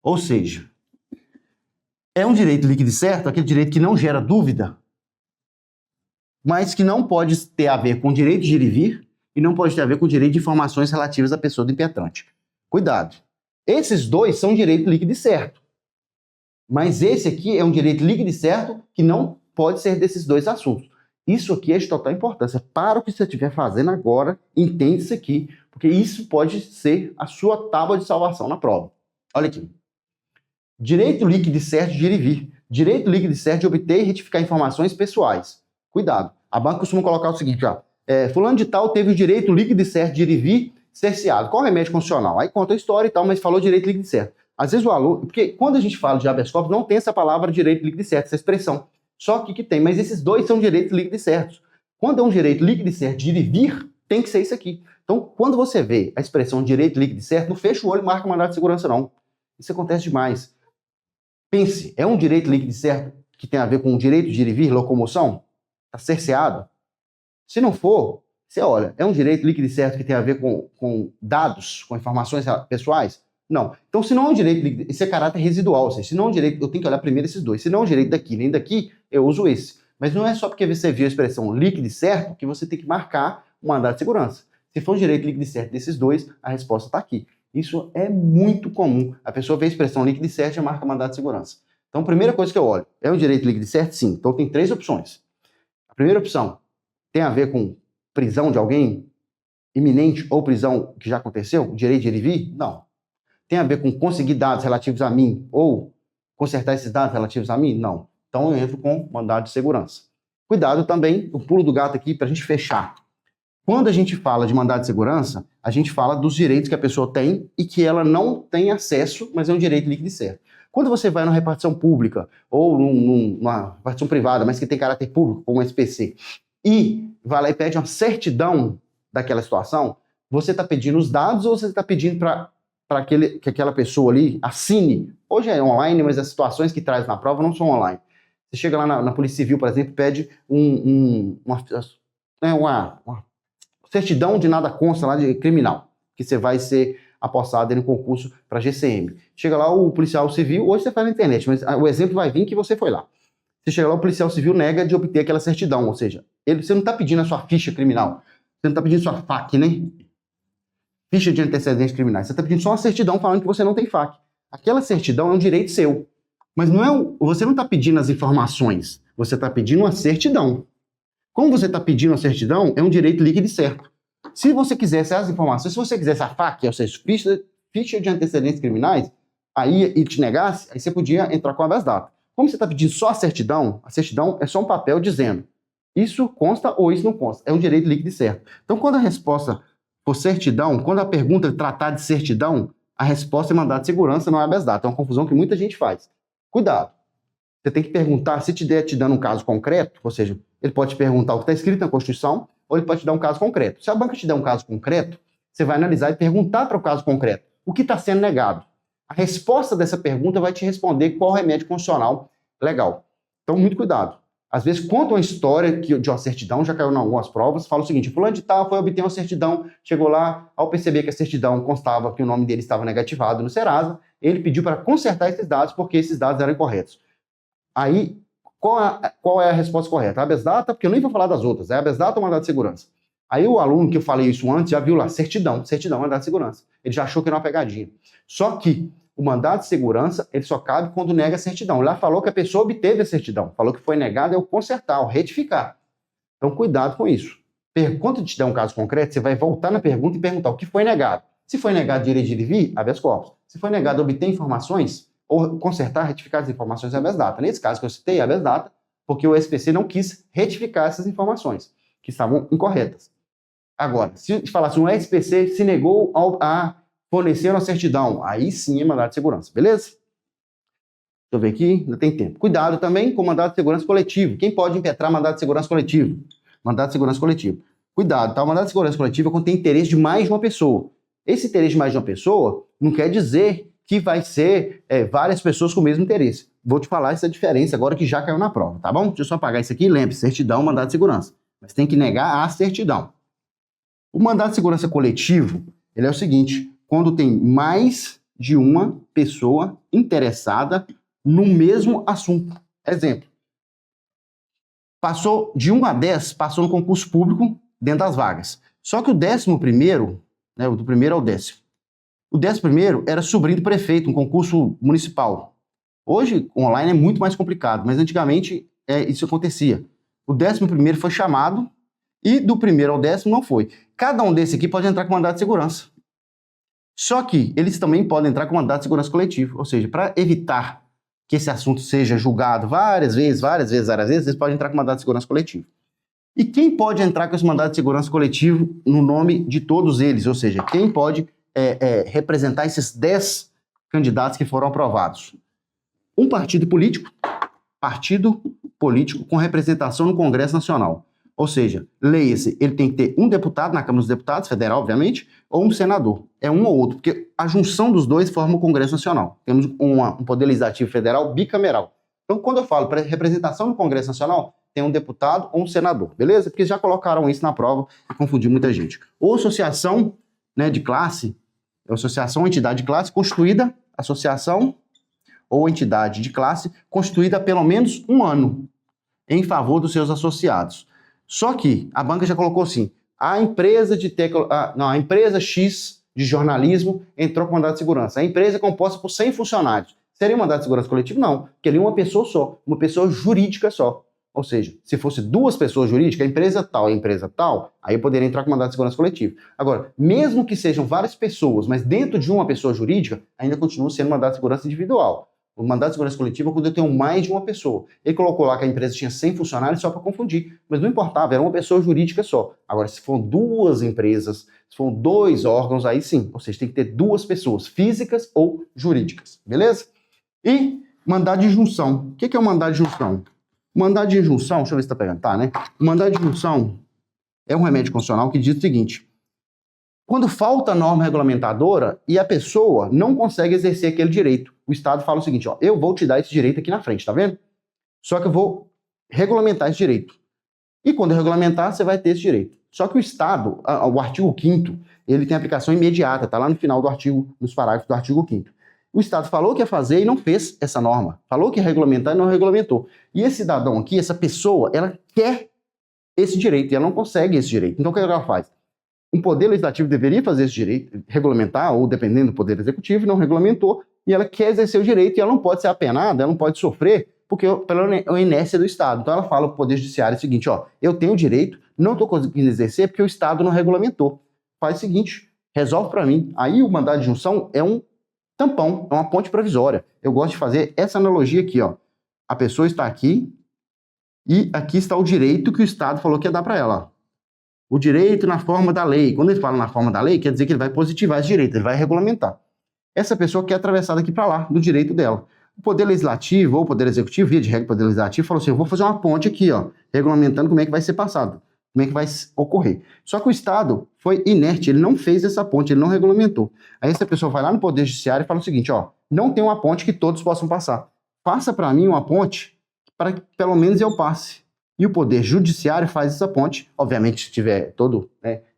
Ou seja, é um direito líquido e certo, aquele direito que não gera dúvida, mas que não pode ter a ver com o direito de ir e vir e não pode ter a ver com o direito de informações relativas à pessoa do impetrante. Cuidado. Esses dois são direito líquido e certo. Mas esse aqui é um direito líquido e certo que não pode ser desses dois assuntos. Isso aqui é de total importância. Para o que você estiver fazendo agora, entende isso aqui, porque isso pode ser a sua tábua de salvação na prova. Olha aqui. Direito líquido e certo de ir e vir. Direito líquido e certo de obter e retificar informações pessoais. Cuidado. A banca costuma colocar o seguinte, fulano de tal teve o direito líquido e certo de ir e vir cerceado. Qual remédio constitucional? Aí conta a história e tal, mas falou direito líquido e certo. Às vezes o aluno... Porque quando a gente fala de habeas corpus, não tem essa palavra direito líquido e certo, essa expressão. Só que tem. Mas esses dois são direitos líquidos e certos. Quando é um direito líquido e certo de ir e vir, tem que ser isso aqui. Então, quando você vê a expressão direito líquido e certo, não fecha o olho e marca mandado de segurança, não. Isso acontece demais. Pense, é um direito líquido e certo que tem a ver com o direito de ir e vir, locomoção? Está cerceado? Se não for, Você olha, é um direito líquido e certo que tem a ver com dados, com informações pessoais? Não. Então, se não é um direito líquido, esse é caráter residual, ou seja, se não é um direito, eu tenho que olhar primeiro esses dois. Se não é um direito daqui nem daqui, eu uso esse. Mas não é só porque você viu a expressão líquido e certo que você tem que marcar o mandado de segurança. Se for um direito líquido e certo desses dois, a resposta está aqui. Isso é muito comum. A pessoa vê a expressão líquido e certo e marca mandado de segurança. Então, a primeira coisa que eu olho, é um direito líquido e certo? Sim. Então, tem 3 opções. A primeira opção tem a ver com prisão de alguém iminente ou prisão que já aconteceu, direito de ir e vir? Não. Tem a ver com conseguir dados relativos a mim ou consertar esses dados relativos a mim? Não. Então eu entro com mandado de segurança. Cuidado também, o pulo do gato aqui para a gente fechar. Quando a gente fala de mandado de segurança, a gente fala dos direitos que a pessoa tem e que ela não tem acesso, mas é um direito líquido e certo. Quando você vai numa repartição pública ou numa repartição privada, mas que tem caráter público, como um SPC, e vai lá e pede uma certidão daquela situação, você está pedindo os dados ou você está pedindo para que aquela pessoa ali assine? Hoje é online, mas as situações que traz na prova não são online. Você chega lá na Polícia Civil, por exemplo, pede uma certidão de nada consta lá de criminal, que você vai ser apossado no concurso para GCM. Chega lá o policial civil, hoje você faz na internet, mas o exemplo vai vir que você foi lá. Você chega lá, o policial civil nega de obter aquela certidão, ou seja, você não está pedindo a sua ficha criminal, você não está pedindo sua FAQ, né? Ficha de antecedentes criminais. Você está pedindo só uma certidão falando que você não tem FAQ. Aquela certidão é um direito seu. Mas você não está pedindo as informações, você está pedindo uma certidão. Como você está pedindo a certidão, é um direito líquido e certo. Se você quisesse as informações, se você quisesse a FAQ, ou seja, ficha de antecedentes criminais, e te negasse, aí você podia entrar com habeas data. Como você está pedindo só a certidão é só um papel dizendo isso consta ou isso não consta. É um direito líquido e certo. Então, quando a resposta for certidão, quando a pergunta tratar de certidão, a resposta é mandado de segurança, não é habeas data. É uma confusão que muita gente faz. Cuidado. Você tem que perguntar, se te dando um caso concreto, ou seja, ele pode te perguntar o que está escrito na Constituição, ou ele pode te dar um caso concreto. Se a banca te der um caso concreto, você vai analisar e perguntar para o caso concreto o que está sendo negado. A resposta dessa pergunta vai te responder qual remédio constitucional legal. Então, muito cuidado. Às vezes, conta uma história de uma certidão, já caiu em algumas provas, fala o seguinte: fulano de tal foi obter uma certidão, chegou lá, ao perceber que a certidão constava que o nome dele estava negativado no Serasa, ele pediu para consertar esses dados, porque esses dados eram incorretos. Aí, qual é a resposta correta? Habeas data, porque eu nem vou falar das outras, é habeas data ou mandado de segurança? Aí o aluno que eu falei isso antes já viu lá, certidão, mandado de segurança. Ele já achou que era uma pegadinha. Só que o mandado de segurança, ele só cabe quando nega a certidão. Lá falou que a pessoa obteve a certidão. Falou que foi negado é o consertar, o retificar. Então, cuidado com isso. Quando te der um caso concreto, você vai voltar na pergunta e perguntar o que foi negado. Se foi negado direito de ir e vir, habeas corpus. Se foi negado obter informações, ou consertar, retificar as informações, é habeas data. Nesse caso que eu citei, é habeas data, porque o SPC não quis retificar essas informações, que estavam incorretas. Agora, se falasse um SPC se negou a fornecer uma certidão, aí sim é mandado de segurança, beleza? Deixa eu ver aqui, ainda tem tempo. Cuidado também com mandado de segurança coletivo. Quem pode impetrar mandado de segurança coletivo? Mandado de segurança coletivo. Cuidado, tá? O mandado de segurança coletivo é quando tem interesse de mais de uma pessoa. Esse interesse de mais de uma pessoa não quer dizer que vai ser várias pessoas com o mesmo interesse. Vou te falar essa diferença agora que já caiu na prova, tá bom? Deixa eu só apagar isso aqui. Lembre, certidão, mandado de segurança. Mas tem que negar a certidão. O mandado de segurança coletivo, ele é o seguinte: quando tem mais de uma pessoa interessada no mesmo assunto. Exemplo. Passou de 1 a 10, passou no concurso público dentro das vagas. Só que o 11º, né, do primeiro ao 10º, o 11º era sobrinho do prefeito, um concurso municipal. Hoje, online é muito mais complicado, mas antigamente isso acontecia. O 11º foi chamado e do 1º ao 10º não foi. Cada um desse aqui pode entrar com mandado de segurança. Só que eles também podem entrar com mandado de segurança coletivo, ou seja, para evitar que esse assunto seja julgado várias vezes, eles podem entrar com mandado de segurança coletivo. E quem pode entrar com esse mandado de segurança coletivo no nome de todos eles? Ou seja, quem pode representar esses 10 candidatos que foram aprovados? Um partido político com representação no Congresso Nacional. Ou seja, leia-se, ele tem que ter um deputado na Câmara dos Deputados, federal, obviamente, ou um senador. É um ou outro, porque a junção dos dois forma o Congresso Nacional. Temos um poder legislativo federal bicameral. Então, quando eu falo para representação no Congresso Nacional, tem um deputado ou um senador, beleza? Porque já colocaram isso na prova e confundiu muita gente. Ou associação, né, de classe, associação ou entidade de classe constituída, associação ou entidade de classe constituída há pelo menos um ano em favor dos seus associados. Só que a banca já colocou assim, a empresa X de jornalismo entrou com mandado de segurança. A empresa é composta por 100 funcionários. Seria um mandado de segurança coletivo? Não, porque ali é uma pessoa só, uma pessoa jurídica só. Ou seja, se fosse duas pessoas jurídicas, a empresa tal e a empresa tal, aí eu poderia entrar com mandado de segurança coletivo. Agora, mesmo que sejam várias pessoas, mas dentro de uma pessoa jurídica, ainda continua sendo mandado de segurança individual. O mandado de segurança coletiva é quando eu tenho mais de uma pessoa. Ele colocou lá que a empresa tinha 100 funcionários só para confundir, mas não importava, era uma pessoa jurídica só. Agora, se for duas empresas, se for 2 órgãos, aí sim, ou seja, tem que ter 2 pessoas, físicas ou jurídicas, beleza? E mandado de injunção. O que é o mandado de injunção? O mandado de injunção, deixa eu ver se está pegando, tá, né? O mandado de injunção é um remédio constitucional que diz o seguinte: quando falta norma regulamentadora e a pessoa não consegue exercer aquele direito, o Estado fala o seguinte, ó, eu vou te dar esse direito aqui na frente, tá vendo? Só que eu vou regulamentar esse direito. E quando eu regulamentar, você vai ter esse direito. Só que o Estado, o artigo 5º, ele tem aplicação imediata, tá lá no final do artigo, nos parágrafos do artigo 5º. O Estado falou que ia fazer e não fez essa norma. Falou que ia regulamentar e não regulamentou. E esse cidadão aqui, essa pessoa, ela quer esse direito e ela não consegue esse direito. Então o que ela faz? Um poder legislativo deveria fazer esse direito, regulamentar, ou dependendo do poder executivo, não regulamentou, e ela quer exercer o direito, e ela não pode ser apenada, ela não pode sofrer, porque pela inércia do Estado. Então ela fala para o Poder Judiciário o seguinte, ó, eu tenho o direito, não estou conseguindo exercer porque o Estado não regulamentou. Faz o seguinte, resolve para mim. Aí o mandado de injunção é um tampão, é uma ponte provisória. Eu gosto de fazer essa analogia aqui, ó. A pessoa está aqui, e aqui está o direito que o Estado falou que ia dar para ela, ó. O direito na forma da lei. Quando ele fala na forma da lei, quer dizer que ele vai positivar esse direito, ele vai regulamentar. Essa pessoa quer atravessar daqui para lá, do direito dela. O Poder Legislativo ou o Poder Executivo, via de regra o Poder Legislativo, falou assim, eu vou fazer uma ponte aqui, ó, regulamentando como é que vai ser passado, como é que vai ocorrer. Só que o Estado foi inerte, ele não fez essa ponte, ele não regulamentou. Aí essa pessoa vai lá no Poder Judiciário e fala o seguinte, ó, não tem uma ponte que todos possam passar. Passa para mim uma ponte para que pelo menos eu passe. E o Poder Judiciário faz essa ponte, obviamente se tiver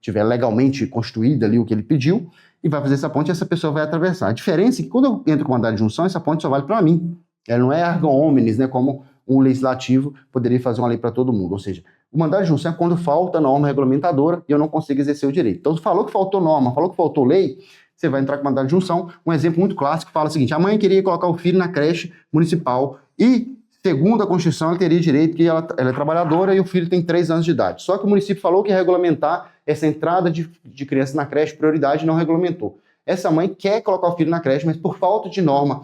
tiver legalmente constituído ali o que ele pediu, e vai fazer essa ponte e essa pessoa vai atravessar. A diferença é que quando eu entro com mandado de injunção, essa ponte só vale para mim. Ela não é erga omnes, né, como um legislativo poderia fazer uma lei para todo mundo. Ou seja, o mandado de injunção é quando falta norma regulamentadora e eu não consigo exercer o direito. Então, falou que faltou norma, falou que faltou lei, você vai entrar com mandado de injunção. Um exemplo muito clássico fala o seguinte, a mãe queria colocar o filho na creche municipal e segundo a Constituição, ela teria direito que ela é trabalhadora e o filho tem 3 anos de idade. Só que o município falou que ia regulamentar essa entrada de crianças na creche, prioridade, e não regulamentou. Essa mãe quer colocar o filho na creche, mas por falta de norma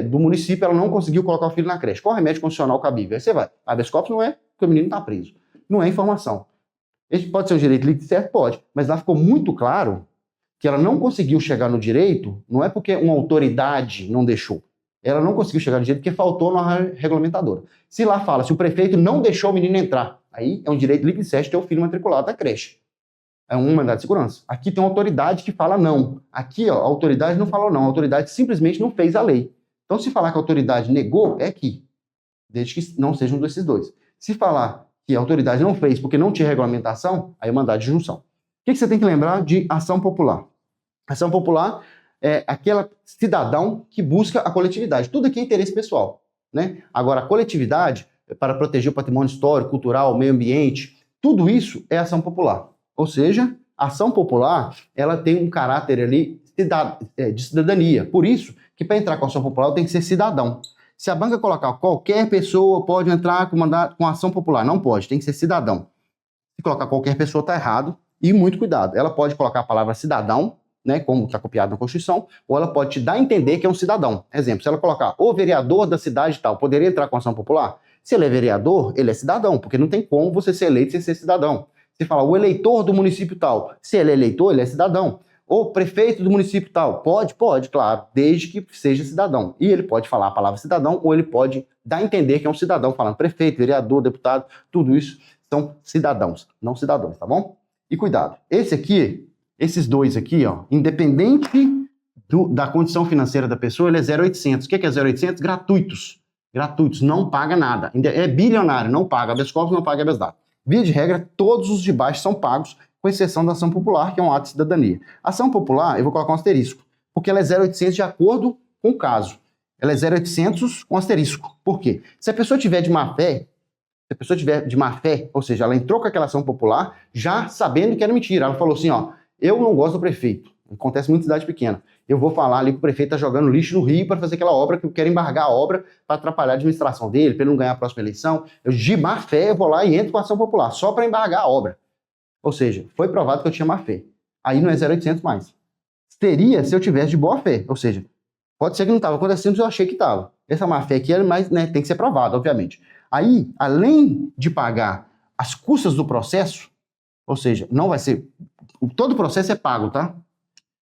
do município, ela não conseguiu colocar o filho na creche. Qual remédio constitucional cabível? Aí você vai. Habeas corpus não é, porque o menino está preso. Não é informação. Esse pode ser um direito líquido certo? Pode. Mas lá ficou muito claro que ela não conseguiu chegar no direito, não é porque uma autoridade não deixou. Ela não conseguiu chegar no direito porque faltou na regulamentadora. Se lá fala, se o prefeito não deixou o menino entrar, aí é um direito líquido certo ter o filho matriculado na creche. É um mandado de segurança. Aqui tem uma autoridade que fala não. Aqui, ó, a autoridade não falou não. A autoridade simplesmente não fez a lei. Então, se falar que a autoridade negou, é aqui. Desde que não seja um desses dois. Se falar que a autoridade não fez porque não tinha regulamentação, aí é mandado de injunção. O que você tem que lembrar de ação popular? Ação popular é aquele cidadão que busca a coletividade. Tudo aqui é interesse pessoal, né? Agora, a coletividade, para proteger o patrimônio histórico, cultural, meio ambiente, tudo isso é ação popular. Ou seja, a ação popular, ela tem um caráter ali de cidadania. Por isso, que para entrar com a ação popular tem que ser cidadão. Se a banca colocar qualquer pessoa pode entrar com ação popular, não pode, tem que ser cidadão. Se colocar qualquer pessoa está errado, e muito cuidado. Ela pode colocar a palavra cidadão, né, como está copiado na Constituição, ou ela pode te dar a entender que é um cidadão. Exemplo, se ela colocar o vereador da cidade tal, poderia entrar com ação popular? Se ele é vereador, ele é cidadão, porque não tem como você ser eleito sem ser cidadão. Se falar o eleitor do município tal, se ele é eleitor, ele é cidadão. Ou prefeito do município tal, pode, claro, desde que seja cidadão. E ele pode falar a palavra cidadão, ou ele pode dar a entender que é um cidadão, falando prefeito, vereador, deputado, tudo isso são cidadãos, não cidadãos, tá bom? E cuidado, esses dois aqui, ó, independente da condição financeira da pessoa, ele é 0,800. O que é 0,800? Gratuitos. gratuitos, não paga nada. É bilionário, não paga habeas corpus, não paga habeas data. Via de regra, todos os de baixo são pagos, com exceção da ação popular, que é um ato de cidadania. A ação popular, eu vou colocar um asterisco, porque ela é 0,800 de acordo com o caso. Ela é 0,800 com asterisco. Por quê? Se a pessoa tiver de má fé, ou seja, ela entrou com aquela ação popular já sabendo que era mentira. Ela falou assim, ó, eu não gosto do prefeito. Acontece muito em cidade pequena. Eu vou falar ali que o prefeito está jogando lixo no Rio para fazer aquela obra, que eu quero embargar a obra para atrapalhar a administração dele, para ele não ganhar a próxima eleição. Eu, de má fé, eu vou lá e entro com a ação popular, só para embargar a obra. Ou seja, foi provado que eu tinha má fé. Aí não é 0,800 mais. Teria se eu tivesse de boa fé. Ou seja, pode ser que não estava acontecendo, mas eu achei que estava. Essa má fé aqui, mas, né, tem que ser provada, obviamente. Aí, além de pagar as custas do processo, ou seja, não vai ser... Todo o processo é pago, tá?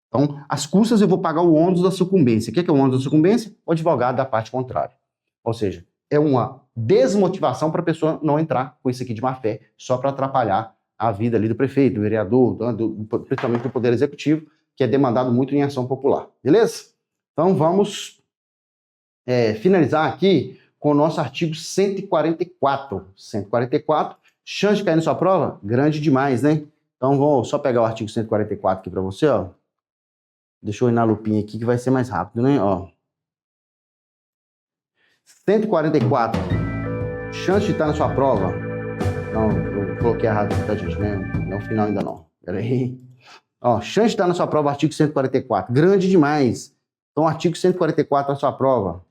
Então, as custas eu vou pagar o ônus da sucumbência. O que é o ônus da sucumbência? O advogado da parte contrária. Ou seja, é uma desmotivação para a pessoa não entrar com isso aqui de má fé, só para atrapalhar a vida ali do prefeito, do vereador, principalmente do Poder Executivo, que é demandado muito em ação popular. Beleza? Então, vamos finalizar aqui com o nosso artigo 144. 144, chance de cair na sua prova? Grande demais, né? Então, vou só pegar o artigo 144 aqui para você, ó. Deixa eu ir na lupinha aqui que vai ser mais rápido, né? Ó. 144. Chance de estar na sua prova. Não, eu coloquei errado aqui, tá, gente? Né? Não é o final ainda não. Pera aí. Ó, chance de estar na sua prova, artigo 144. Grande demais. Então, artigo 144 na sua prova.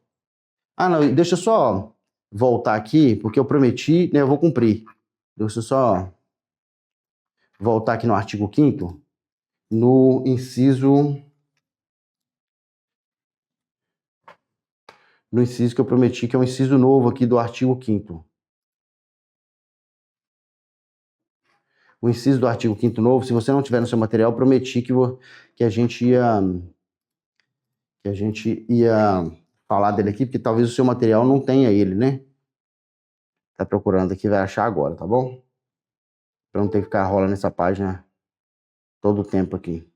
Ah, não, deixa eu só voltar aqui, porque eu prometi, né? Eu vou cumprir. Deixa eu só voltar aqui no artigo 5º, no inciso que eu prometi, que é um inciso novo aqui do artigo 5º. O inciso do artigo 5º novo, se você não tiver no seu material, eu prometi que a gente ia falar dele aqui, porque talvez o seu material não tenha ele, né? Tá procurando aqui, vai achar agora, tá bom? Pra não ter que ficar rolando nessa página todo o tempo aqui.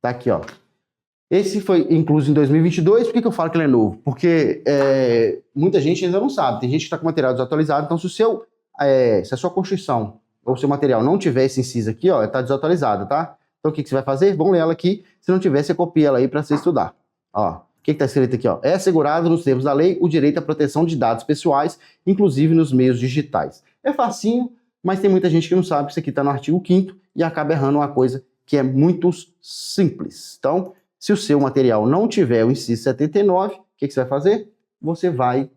Tá aqui, ó. Esse foi incluso em 2022. Por que eu falo que ele é novo? Porque muita gente ainda não sabe. Tem gente que está com material desatualizado. Então, se a sua Constituição ou o seu material não tiver esse inciso aqui, ó, está desatualizado, tá? Então, o que você vai fazer? Vamos ler ela aqui. Se não tiver, você copia ela aí para você estudar. Ó, o que está escrito aqui? Ó? É assegurado nos termos da lei o direito à proteção de dados pessoais, inclusive nos meios digitais. É facinho, mas tem muita gente que não sabe que isso aqui está no artigo 5º e acaba errando uma coisa que é muito simples. Então, se o seu material não tiver o inciso 79, o que você vai fazer? Você vai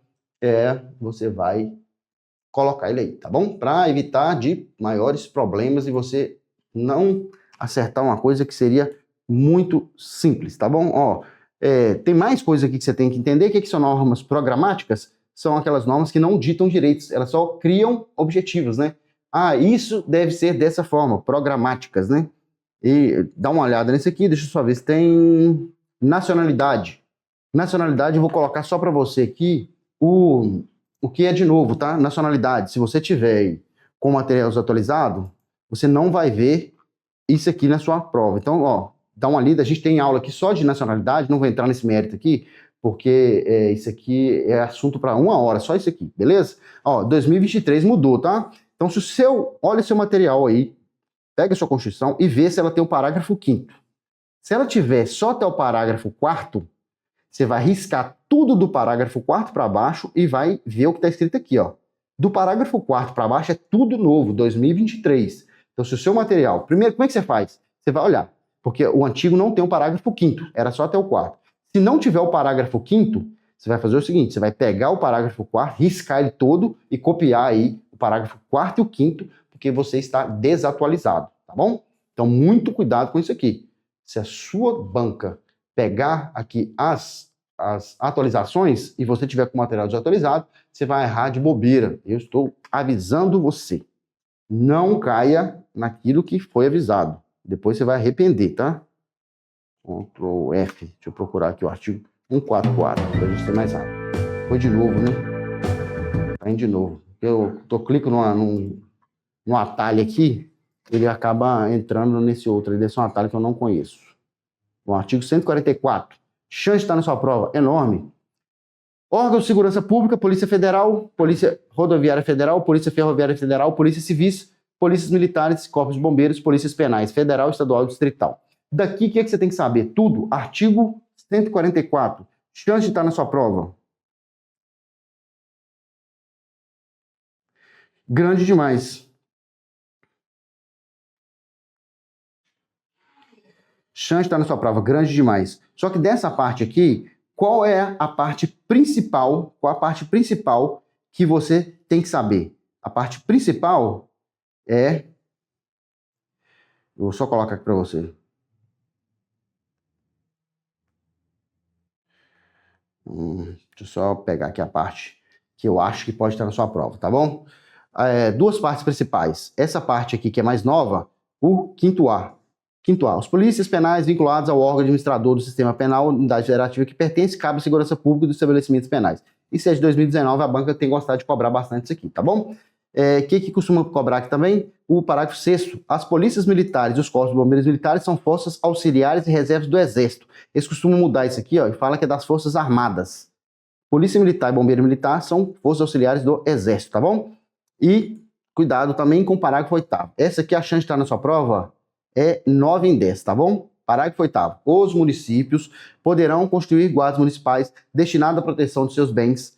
colocar ele aí, tá bom? Para evitar de maiores problemas e você não acertar uma coisa que seria muito simples, tá bom? Ó, tem mais coisa aqui que você tem que entender. O que são normas programáticas? São aquelas normas que não ditam direitos, elas só criam objetivos, né? Ah, isso deve ser dessa forma, programáticas, né? E dá uma olhada nesse aqui, deixa eu só ver se tem nacionalidade. Nacionalidade eu vou colocar só para você aqui o que é de novo, tá? Nacionalidade, se você tiver com material desatualizado, você não vai ver isso aqui na sua prova. Então, ó, dá uma lida, a gente tem aula aqui só de nacionalidade, não vou entrar nesse mérito aqui, porque isso aqui é assunto para 1 hora, só isso aqui, beleza? Ó, 2023 mudou, tá? Então, olha seu material aí, pega a sua Constituição e vê se ela tem o parágrafo 5º. Se ela tiver só até o parágrafo 4º, você vai riscar tudo do parágrafo 4º para baixo e vai ver o que está escrito aqui, ó. Do parágrafo 4º para baixo é tudo novo, 2023. Então, se o seu material... Primeiro, como é que você faz? Você vai olhar, porque o antigo não tem o parágrafo 5º, era só até o 4º. Se não tiver o parágrafo 5º, você vai fazer o seguinte, você vai pegar o parágrafo 4º, riscar ele todo e copiar aí o parágrafo 4º e o 5º, porque você está desatualizado, tá bom? Então, muito cuidado com isso aqui. Se a sua banca pegar aqui as atualizações e você tiver com o material desatualizado, você vai errar de bobeira. Eu estou avisando você. Não caia naquilo que foi avisado. Depois você vai arrepender, tá? Ctrl F. Deixa eu procurar aqui o artigo 144, para a gente ser mais rápido. Foi de novo, né? Tá indo de novo. Eu clico num atalho aqui, ele acaba entrando nesse outro. Ele é um atalho que eu não conheço. No artigo 144, chance de estar na sua prova enorme. Órgãos de segurança pública, Polícia Federal, Polícia Rodoviária Federal, Polícia Ferroviária Federal, Polícia Civis, Polícias Militares, Corpos de Bombeiros, Polícias Penais, Federal, Estadual e Distrital. Daqui, o que você tem que saber? Tudo. Artigo 144. Chance de estar na sua prova. Grande demais. Chance de estar na sua prova, grande demais. Só que dessa parte aqui, qual é a parte principal? Qual a parte principal que você tem que saber? A parte principal é... Eu vou só colocar aqui para você. Deixa eu só pegar aqui a parte que eu acho que pode estar na sua prova, tá bom? Duas partes principais. Essa parte aqui que é mais nova, o quinto A. Quinto A. Os polícias penais vinculados ao órgão administrador do sistema penal, unidade federativa que pertence, cabe à segurança pública dos estabelecimentos penais. Isso é de 2019, a banca tem gostado de cobrar bastante isso aqui, tá bom? Que costuma cobrar aqui também? O parágrafo 6º. As polícias militares e os corpos de bombeiros militares são forças auxiliares e reservas do Exército. Eles costumam mudar isso aqui, ó, e fala que é das Forças Armadas. Polícia Militar e Bombeiro Militar são forças auxiliares do Exército, tá bom? E cuidado também com o parágrafo 8º. Essa aqui, a chance de estar na sua prova é 9 em 10, tá bom? Parágrafo 8º. Os municípios poderão construir guardas municipais destinados à proteção de seus bens,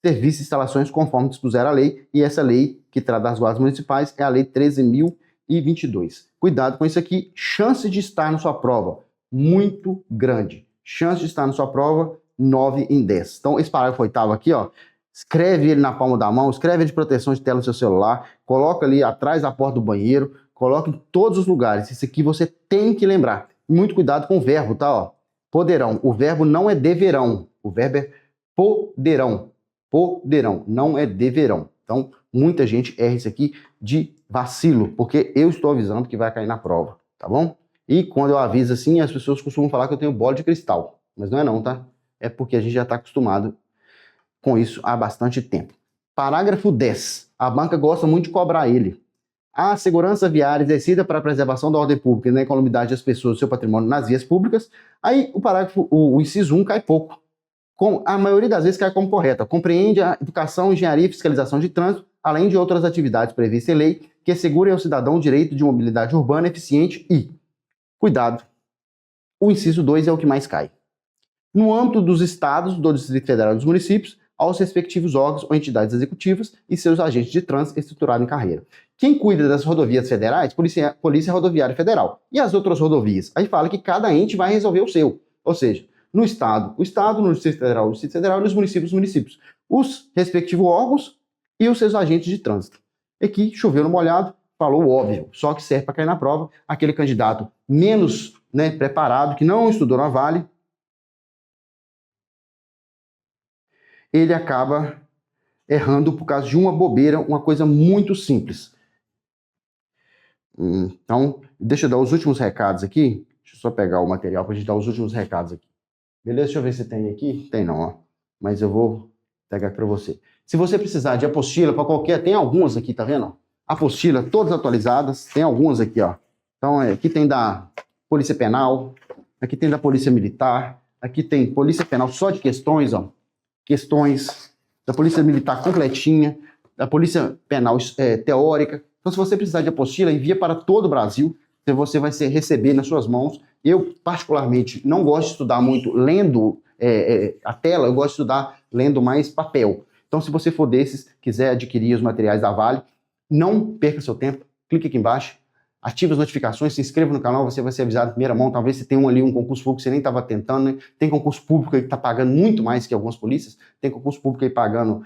serviços e instalações conforme dispuser a lei, e essa lei que trata das guardas municipais é a Lei 13.022. Cuidado com isso aqui, chance de estar na sua prova, muito grande. Chance de estar na sua prova, 9 em 10. Então, esse parágrafo 8º aqui, ó, escreve ele na palma da mão, escreve ele de proteção de tela no seu celular, coloca ali atrás da porta do banheiro, coloca em todos os lugares. Isso aqui você tem que lembrar. Muito cuidado com o verbo, tá? Ó. Poderão. O verbo não é deverão. O verbo é poderão. Poderão, não é deverão. Então, muita gente erra isso aqui de vacilo, porque eu estou avisando que vai cair na prova, tá bom? E quando eu aviso assim, as pessoas costumam falar que eu tenho bola de cristal, mas não é não, tá? É porque a gente já está acostumado com isso há bastante tempo. Parágrafo 10. A banca gosta muito de cobrar ele. A segurança viária exercida para a preservação da ordem pública e na economidade das pessoas e seu patrimônio nas vias públicas. Aí o inciso 1 cai pouco. A maioria das vezes cai como correta. Compreende a educação, engenharia e fiscalização de trânsito, além de outras atividades previstas em lei que assegurem ao cidadão o direito de mobilidade urbana eficiente e, cuidado, o inciso 2 é o que mais cai. No âmbito dos estados, do Distrito Federal e dos municípios, aos respectivos órgãos ou entidades executivas e seus agentes de trânsito estruturados em carreira. Quem cuida das rodovias federais? Polícia Rodoviária Federal. E as outras rodovias? Aí fala que cada ente vai resolver o seu. Ou seja, no Estado, o Estado, no Distrito Federal, o Distrito Federal, e nos municípios, os municípios. Os respectivos órgãos e os seus agentes de trânsito. Aqui, choveu no molhado, falou o óbvio, só que serve para cair na prova. Aquele candidato menos preparado, que não estudou na Vale, ele acaba errando por causa de uma bobeira, uma coisa muito simples. Então, deixa eu dar os últimos recados aqui. Deixa eu só pegar o material para a gente dar os últimos recados aqui. Beleza? Deixa eu ver se tem aqui. Tem não, ó. Mas eu vou pegar aqui para você. Se você precisar de apostila para qualquer... Tem algumas aqui, tá vendo? Apostila, todas atualizadas. Tem algumas aqui, ó. Então, aqui tem da Polícia Penal. Aqui tem da Polícia Militar. Aqui tem Polícia Penal só de questões, ó. Questões. Da Polícia Militar completinha. Da Polícia Penal teórica. Então, se você precisar de apostila, envia para todo o Brasil. Você vai receber nas suas mãos. Eu, particularmente, não gosto de estudar muito lendo a tela, eu gosto de estudar lendo mais papel. Então, se você for desses, quiser adquirir os materiais da Vale, não perca seu tempo, clique aqui embaixo, ative as notificações, se inscreva no canal, você vai ser avisado em primeira mão. Talvez você tenha um concurso público que você nem estava tentando, né? Tem concurso público aí que está pagando muito mais que algumas polícias, tem concurso público aí pagando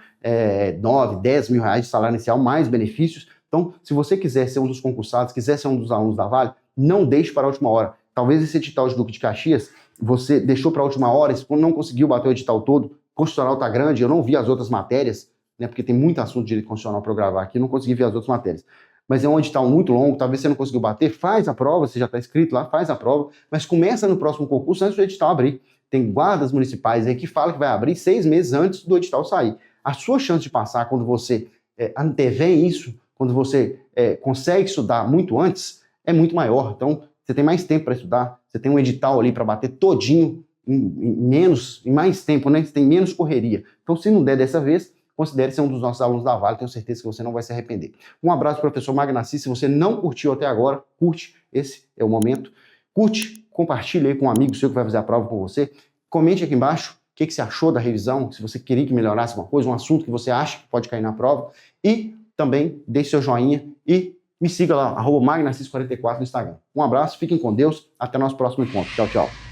9, 10 mil reais de salário inicial, mais benefícios. Então, se você quiser ser um dos concursados, quiser ser um dos alunos da Vale, não deixe para a última hora. Talvez esse edital de Duque de Caxias, você deixou para a última hora, não conseguiu bater o edital todo, constitucional está grande, eu não vi as outras matérias, né, porque tem muito assunto de direito constitucional para eu gravar aqui, não consegui ver as outras matérias. Mas é um edital muito longo, talvez você não conseguiu bater, faz a prova, você já está inscrito lá, faz a prova, mas começa no próximo concurso antes do edital abrir. Tem guardas municipais aí que falam que vai abrir 6 meses antes do edital sair. A sua chance de passar quando você antevê isso, quando você consegue estudar muito antes, é muito maior. Então, você tem mais tempo para estudar, você tem um edital ali para bater todinho em mais tempo, né? Você tem menos correria. Então, se não der dessa vez, considere ser um dos nossos alunos da Vale, tenho certeza que você não vai se arrepender. Um abraço, professor Magnassi. Se você não curtiu até agora, curte, esse é o momento. Curte, compartilhe aí com um amigo seu que vai fazer a prova com você. Comente aqui embaixo o que você achou da revisão, se você queria que melhorasse uma coisa, um assunto que você acha que pode cair na prova. E também deixe seu joinha e me siga lá, @magnassis44 no Instagram. Um abraço, fiquem com Deus, até o nosso próximo encontro. Tchau, tchau.